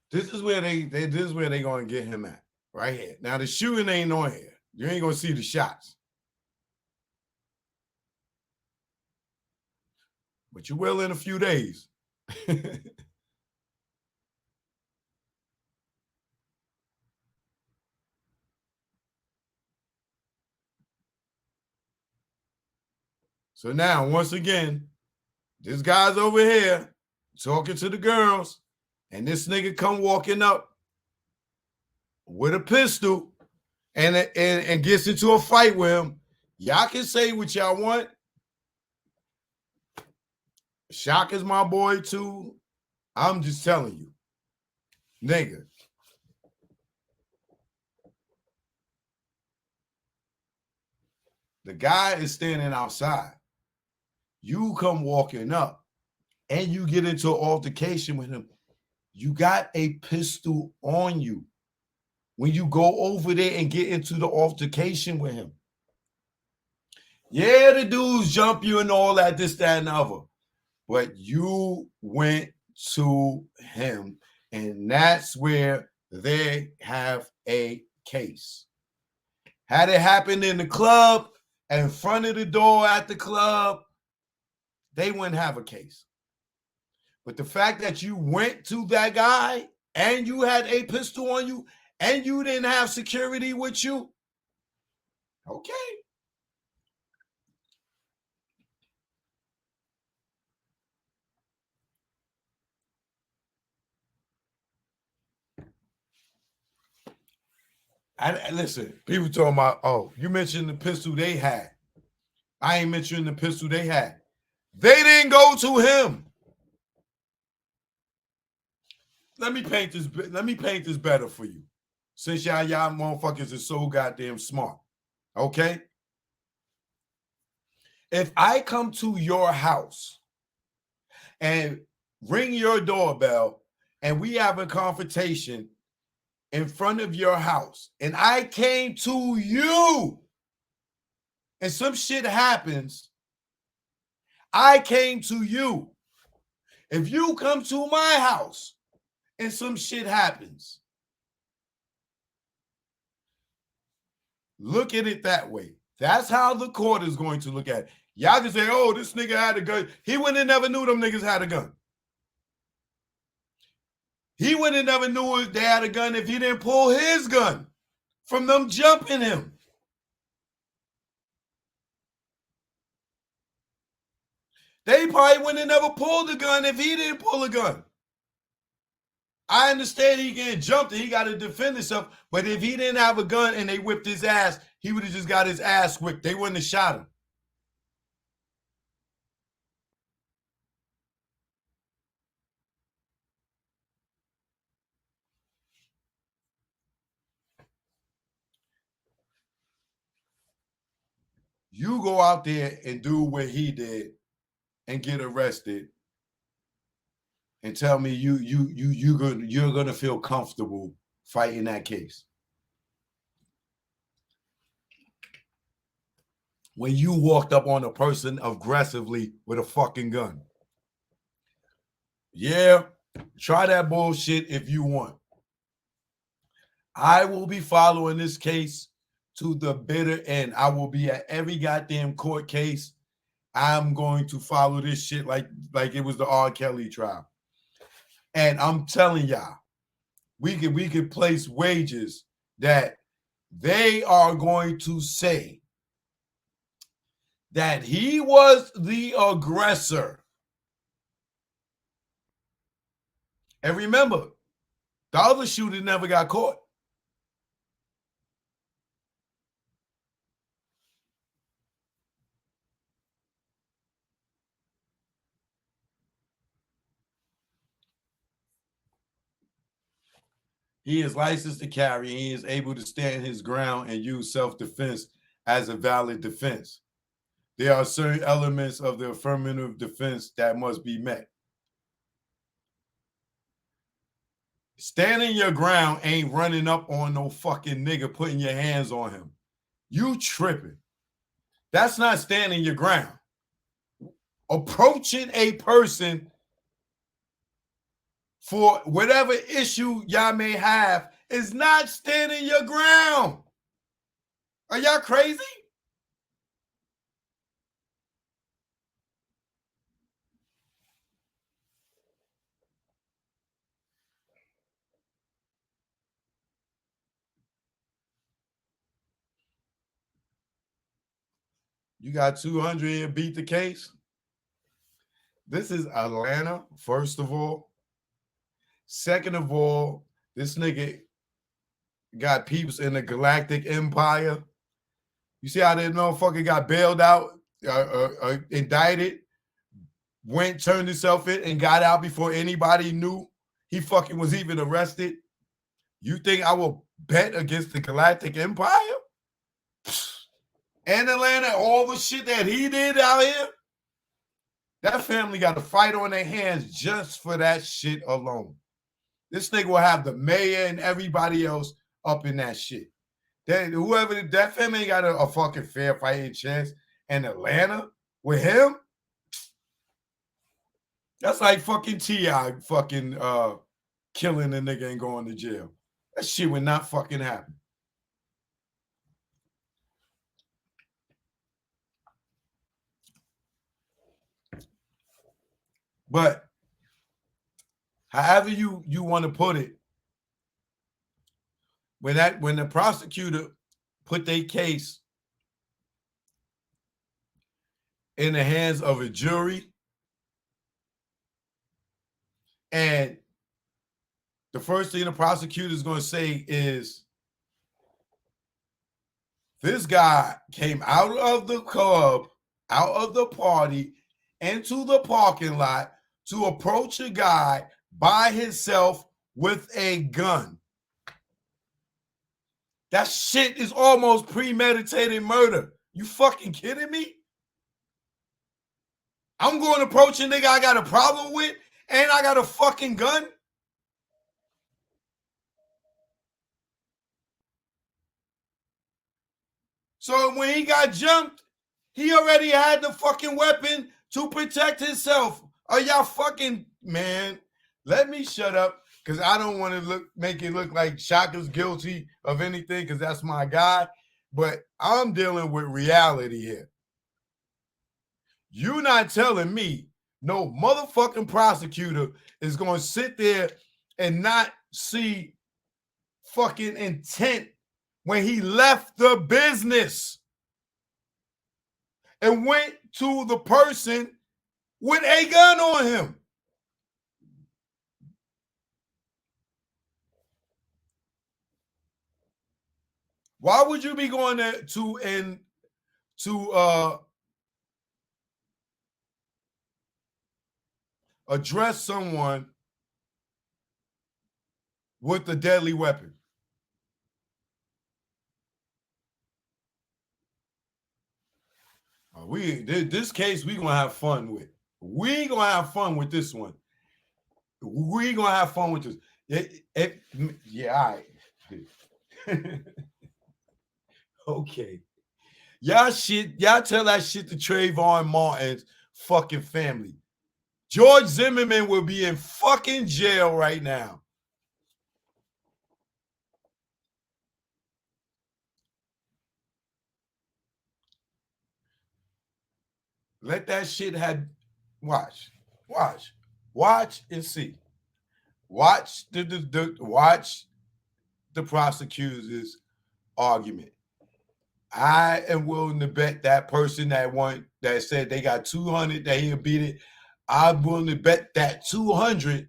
This is where they gonna get him at. Right here. Now the shooting ain't on here. You ain't gonna see the shots. But you will in a few days. So now, once again, this guy's over here talking to the girls, and this nigga come walking up with a pistol and gets into a fight with him. Y'all can say what y'all want. Shock is my boy too. I'm just telling you, nigga. The guy is standing outside. You come walking up and you get into an altercation with him. You got a pistol on you when you go over there and get into the altercation with him. Yeah, the dudes jump you and all that, this, that, and the other. But you went to him, and that's where they have a case. Had it happened in the club, in front of the door at the club, they wouldn't have a case. But the fact that you went to that guy and you had a pistol on you and you didn't have security with you, okay. Listen, people talking about, oh, you mentioned the pistol they had. I ain't mentioning the pistol they had. They didn't go to him. Let me paint this better for you. Since y'all motherfuckers are so goddamn smart. Okay? If I come to your house and ring your doorbell and we have a confrontation in front of your house and I came to you and some shit happens, I came to you. If you come to my house and some shit happens, look at it that way. That's how the court is going to look at it. Y'all can say, oh, this nigga had a gun. He wouldn't have never knew them niggas had a gun. He wouldn't have never knew they had a gun if he didn't pull his gun from them jumping him. They probably wouldn't have never pulled the gun if he didn't pull a gun. I understand he getting jumped and he got to defend himself, but if he didn't have a gun and they whipped his ass, he would have just got his ass whipped. They wouldn't have shot him. You go out there and do what he did and get arrested and tell me you're gonna feel comfortable fighting that case. When you walked up on a person aggressively with a fucking gun. Yeah, try that bullshit if you want. I will be following this case to the bitter end. I will be at every goddamn court case. I'm going to follow this shit like it was the R. Kelly trial. And I'm telling y'all, we could place wagers that they are going to say that he was the aggressor. And remember, the other shooter never got caught. He is licensed to carry. He is able to stand his ground and use self-defense as a valid defense. There are certain elements of the affirmative defense that must be met. Standing your ground ain't running up on no fucking nigga putting your hands on him. You tripping. That's not standing your ground. Approaching a person for whatever issue y'all may have is not standing your ground. Are y'all crazy? You got 200 and beat the case? This is Atlanta, first of all. Second of all, this nigga got peeps in the Galactic Empire. You see how that motherfucker got bailed out, indicted, turned himself in and got out before anybody knew he fucking was even arrested? You think I will bet against the Galactic Empire? And Atlanta, all the shit that he did out here? That family got to fight on their hands just for that shit alone. This nigga will have the mayor and everybody else up in that shit. That family got a fucking fair fighting chance. And Atlanta with him, that's like fucking T.I. fucking killing a nigga and going to jail. That shit would not fucking happen. But however you want to put it, when the prosecutor put their case in the hands of a jury, and the first thing the prosecutor is going to say is, this guy came out of the club, out of the party, into the parking lot to approach a guy by himself with a gun. That shit is almost premeditated murder. You fucking kidding me? I'm going to approach a nigga I got a problem with and I got a fucking gun? So when he got jumped, he already had the fucking weapon to protect himself. Are y'all fucking, man? Let me shut up, because I don't want to make it look like Chaka's guilty of anything, because that's my guy. But I'm dealing with reality here. You're not telling me no motherfucking prosecutor is going to sit there and not see fucking intent when he left the business and went to the person with a gun on him. Why would you be going to address someone with a deadly weapon? This case we gonna have fun with. We gonna have fun with this one. We gonna have fun with this. Yeah, all right. Okay. Y'all tell that shit to Trayvon Martin's fucking family. George Zimmerman will be in fucking jail right now. Let that shit watch and see. Watch watch the prosecutor's argument. I am willing to bet that person that said they got 200 that he'll beat it. I'm willing to bet that 200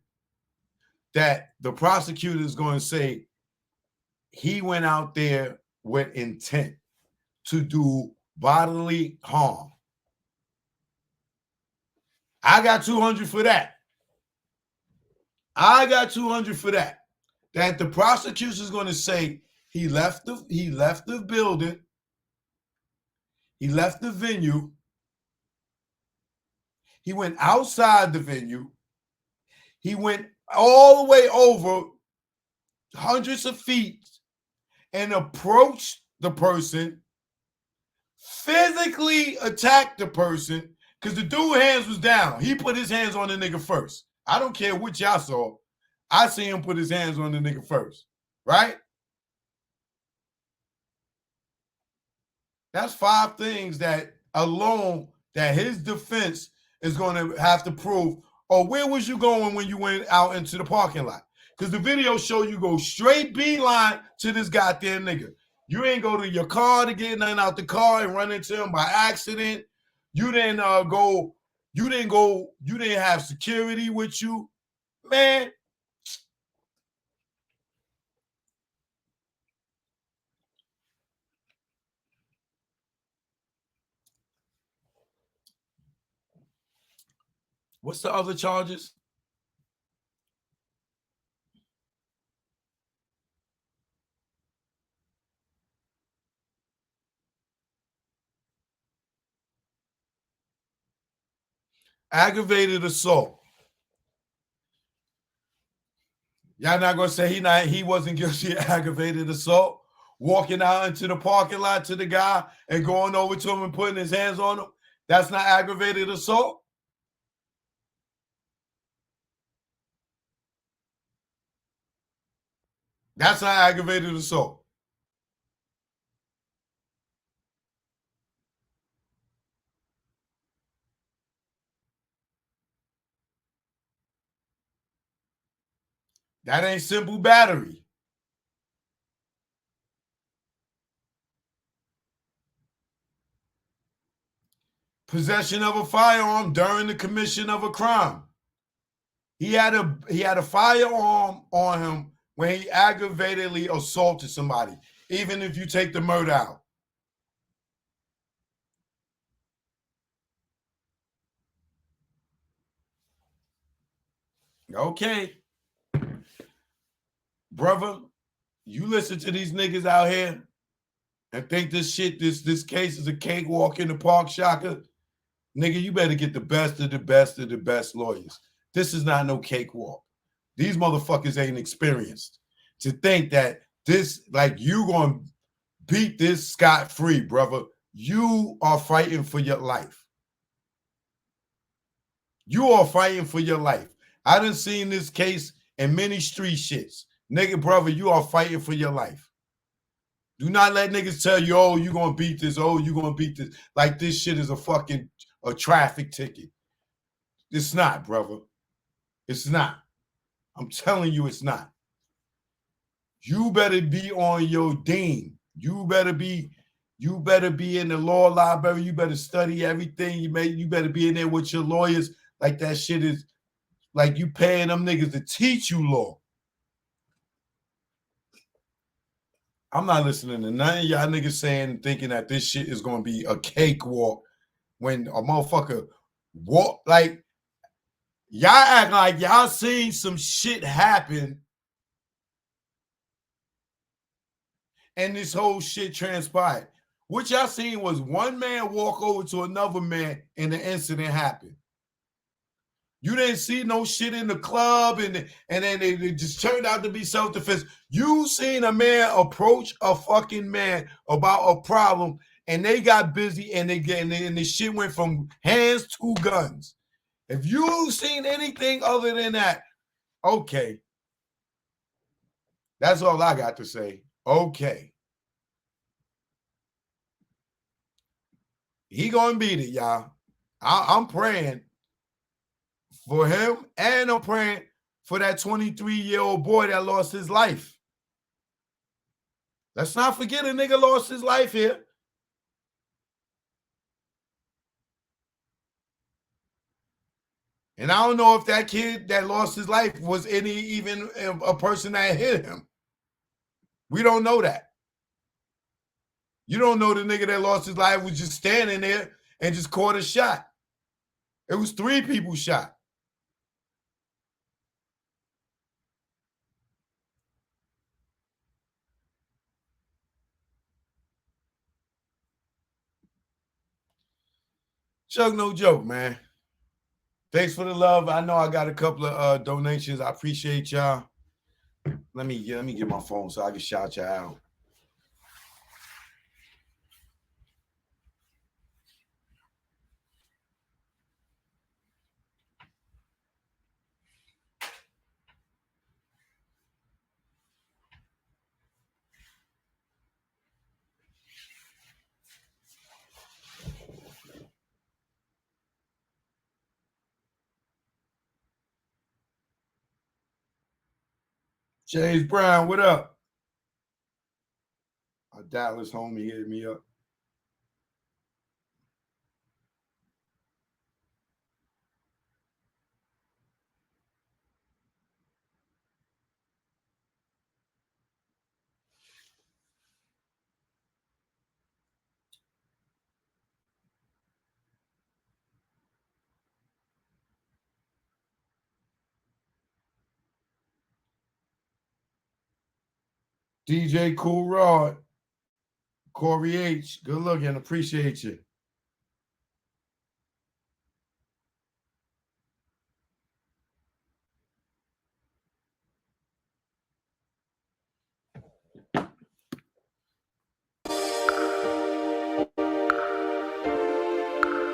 that the prosecutor is going to say he went out there with intent to do bodily harm. I got 200 for that. I got 200 for that. That the prosecution is going to say he left the building, he left the venue, he went outside the venue, he went all the way over hundreds of feet and approached the person, physically attacked the person, because the dude's hands was down. He put his hands on the nigga first. I don't care what y'all saw. I see him put his hands on the nigga first, right? That's 5 things that alone that his defense is going to have to prove. Or where was you going when you went out into the parking lot? Because the video show you go straight beeline to this goddamn nigga. You ain't go to your car to get nothing out the car and run into him by accident. You didn't you didn't have security with you. Man. What's the other charges? Aggravated assault. Y'all not gonna say he wasn't guilty of aggravated assault? Walking out into the parking lot to the guy and going over to him and putting his hands on him? That's not aggravated assault? That's not aggravated assault. That ain't simple battery. Possession of a firearm during the commission of a crime. He had a firearm on him when he aggravatedly assaulted somebody, even if you take the murder out. Okay. Brother, you listen to these niggas out here and think this case is a cakewalk in the park, Chaka. Nigga, you better get the best of the best of the best lawyers. This is not no cakewalk. These motherfuckers ain't experienced. To think that you gonna beat this scot-free, brother. You are fighting for your life. You are fighting for your life. I done seen this case in many street shits. Nigga, brother, you are fighting for your life. Do not let niggas tell you, oh, you gonna beat this, oh, you gonna beat this. Like this shit is a traffic ticket. It's not, brother. It's not. I'm telling you it's not. You better be on your dean. You better be in the law library. You better study everything. You better be in there with your lawyers. Like that shit is like you paying them niggas to teach you law. I'm not listening to none of y'all niggas saying and thinking that this shit is gonna be a cakewalk when a motherfucker walk like y'all act like y'all seen some shit happen and this whole shit transpired. What y'all seen was one man walk over to another man and the incident happened. You didn't see no shit in the club and then it just turned out to be self-defense. You seen a man approach a fucking man about a problem and they got busy and the shit went from hands to guns. If you've seen anything other than that, okay. That's all I got to say. Okay. He gonna beat it, y'all. I'm praying for him, and I'm praying for that 23-year-old boy that lost his life. Let's not forget a nigga lost his life here. And I don't know if that kid that lost his life was even a person that hit him. We don't know that. You don't know the nigga that lost his life was just standing there and just caught a shot. It was 3 people shot. Chuck, no joke, man. Thanks for the love. I know I got a couple of donations. I appreciate y'all. Let me get my phone so I can shout y'all out. James Brown, what up? Our Dallas homie hit me up. DJ Cool Rod, Corey H, good looking, appreciate you.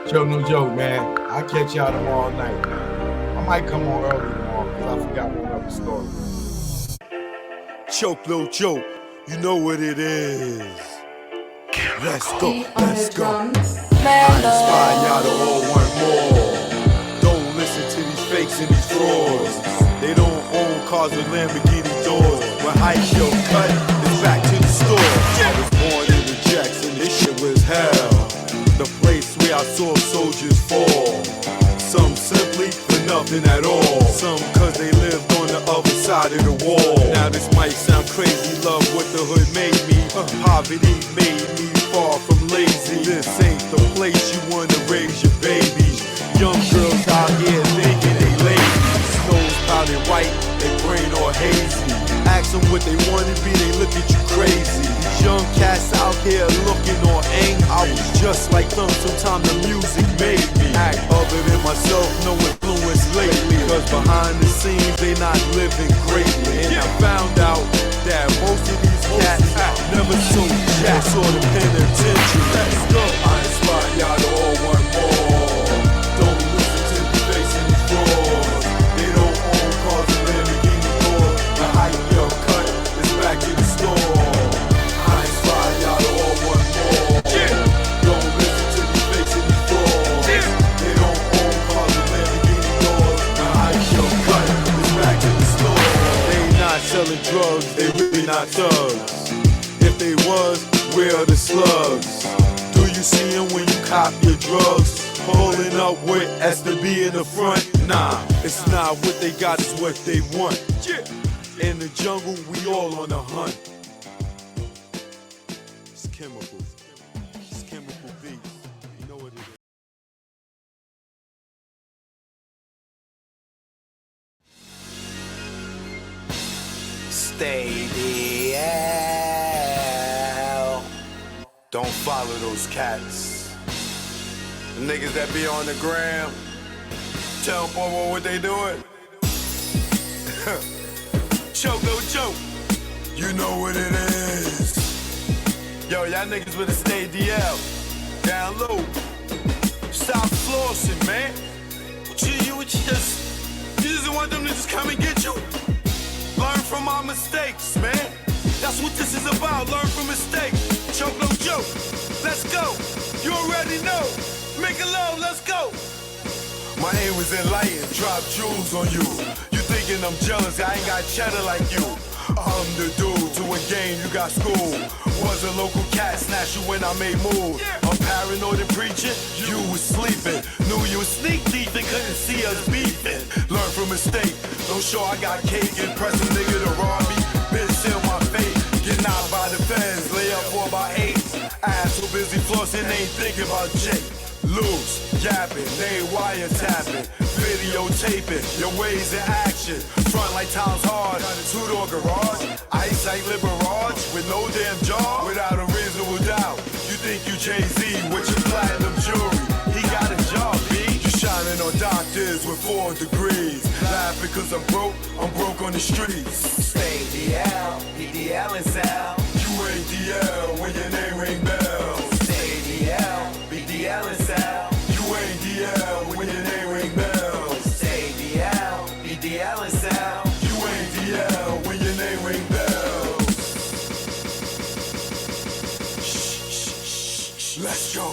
Joe, no joke, man. I'll catch y'all tomorrow night, man. I might come on early tomorrow because I forgot one other story.
Choke, no joke. You know what it is. Let's go, let's go. I inspire y'all to all want more. Don't listen to these fakes and these frauds. They don't own cars with Lamborghini doors. When high show cut, it's back to the store. I was born in the Jackson, this shit was hell. The place where I saw soldiers fall. Some simply for nothing at all. Some cause they lived on the other side of the wall. Now this might sound crazy, love what the hood made me. Poverty made me far from lazy. This ain't the place you wanna raise your babies. Young girls out here thinking they lazy. Nose powdered white, they brain all hazy. Ask them what they wanna be, they look at you crazy. These young cats out here looking all angry. I was just like them, sometimes the music made me act other than myself, no influence lately. Cause behind the scenes, they not living greatly. And I found out that most of these cats never saw jack or the penitentiary. Let's go. I inspire y'all to all want more. Don't listen to the face and the frauds. They don't own cars and Lamborghini doors. The hype yo cut is back in the store. I inspire y'all to all want more. Don't listen to the face and the frauds. They don't own cars and Lamborghini doors. The hype yo cut is back in the store. They not selling drugs, they really not thugs. If they was, where are the slugs? Do you see them when you cop your drugs? Pulling up with STB in the front? Nah, it's not what they got, it's what they want. In the jungle, we all on the hunt. It's chemical. It's chemical beats. You know what it is.
Stay
Don't follow those cats. The niggas that be on the gram, tell them what they doing. Chaka Zulu, you know what it is. Yo, y'all niggas better stay DL. Down low. Stop flossing, man. You just want them to just come and get you? Learn from our mistakes, man. That's what this is about. Learn from mistakes. Chaka Zulu, let's go. You already know. Make it low, let's go. My aim was enlightened, drop jewels on you. You thinking I'm jealous, I ain't got cheddar like you. I'm the dude to a game, you got school. Was a local cat, snatch you when I made moves. I'm paranoid and preaching, you was sleeping. Knew you was sneak thief and couldn't see us beefing. Learn from mistake, don't show I got cake. Impress a nigga to rob me, bitch seal my fate. Get knocked by the fans, lay up for about 8. Ass so busy flossing, ain't thinking about Jake. Loose, yapping, they wiretapping, videotaping, your ways in action. Front like time's hard, two-door garage, ice like Liberage, with no damn jaw, without a reasonable doubt. You think you Jay-Z with your platinum jewelry, he got a job, B. You shining on doctors with 4 degrees, laughing cause I'm broke on the streets.
Stay DL, BDL and Sal.
You ain't DL when your name ring bells.
Stay DL, BDL and Sal.
You ain't DL when your name ring bells.
Stay DL, BDL and Sal.
You ain't DL when your name ring bells. Shh, let's go.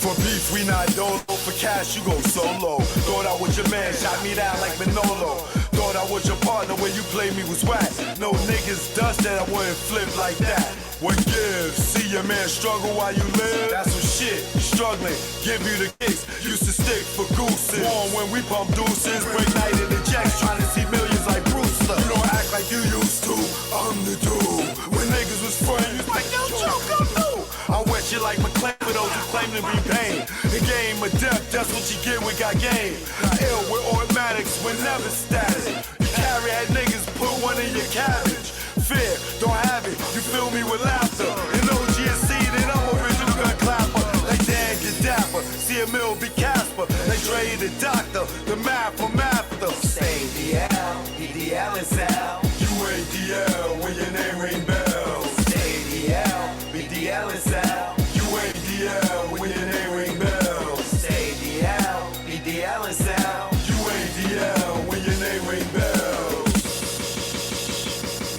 For beef, we not dolo. For cash, you go solo. Thought I was your man, shot me down like Manolo. Thought I was your partner when you played me was whack. No niggas dust that I wouldn't flip like that. What gives? See your man struggle while you live? That's some shit. Struggling, give you the kicks. Used to stick for gooses. Born when we pump deuces. Break night in the jacks, trying to see millions like Brewster. You don't act like you used to. I'm the dude. When niggas was friends, like yo, Joe, come through. I wet you like McClain for those who claim to be pain. The game of death, that's what you get when got game. Ill with automatics, we're never static. You carry that niggas, put one in your cabbage. Fear, don't have it, you fill me with laughter. In OGSC, then I'm original gun clapper. Like Dan Gaddafi, see a mill be Casper. Like Dre the doctor, the math from after.
Stay DL, BDL and Sal.
You ain't DL when your name ring bells.
Stay DL, BDL and Sal.
You ain't DL when your name ring bells.
Stay DL, BDL and Sal.
You ain't DL when your name ring bells.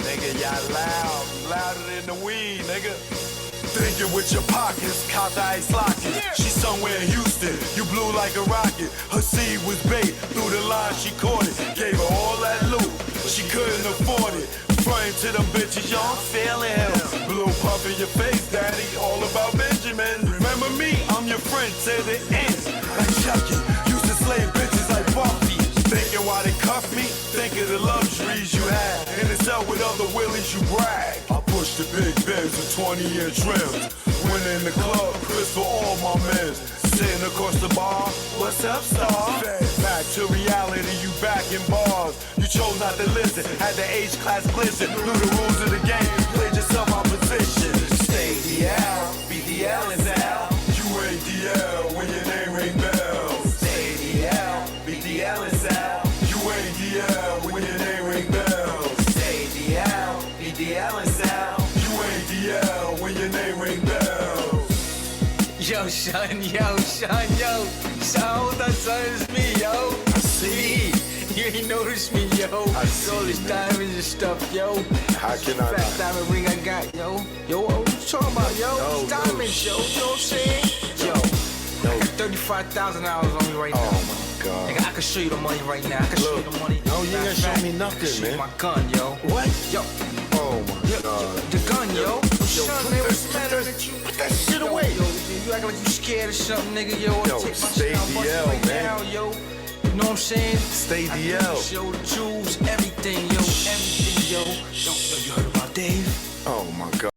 Nigga, y'all loud, louder than the weed, nigga. Thinking with your pockets, caught the ice locket. She somewhere in Houston, you blew like a rocket. Her seed was bait, through the line she caught it. Gave her all that loot, she couldn't afford it. Frontin' to them bitches, yo, I'm feeling him. Blue puff in your face, daddy, all about Benjamin. Remember me, I'm your friend to the end. Like Chucky, used to slay bitches like Buffy. Thinking why they cuff me, think of the luxuries you had. In the cell with other willies, you brag. I push the big Benz with 20-year trims. When in the club, Chris for all my men. Sitting across the bar, what's up, star? Back to reality, you back in bars. You chose not to listen, had the H-class glisten. Knew the rules of the game, played yourself out position.
Stay DL, BDL and Sal.
You ain't DL when your name ring bells.
Stay DL, BDL and Sal.
You ain't DL when your name ring bells.
Stay DL, BDL and Sal.
You ain't DL when your name ring bells.
Yo, son, yo. So that's me, yo.
I see.
You ain't noticed me, yo.
I see,
All these
man.
diamonds and stuff, yo.
How can I
Fat
not?
diamond ring I got, yo. Yo, what you talking about, yo?
No,
These diamonds, yo. You know what I'm saying? Yo, I got $35,000 on me right now.
Oh my God.
Nigga, I can show you the money right now. I can show you the money.
No, you ain't gonna show
Matter of
me
fact,
nothing,
I can show you
man.
my gun, yo.
What?
Yo,
Oh my
yo,
God.
the gun, yo. Son, man, what's the matter
that-
with you?
put that shit
Yo,
away.
Yo, you acting like you scared or something, nigga, yo.
Yo,
I'll take my
stay
shit out, bust it
DL,
right
man.
now, yo. You know what I'm saying?
Stay
I
DL.
Show the jewels, everything, yo, everything, yo. Yo, you heard about Dave?
Oh my God.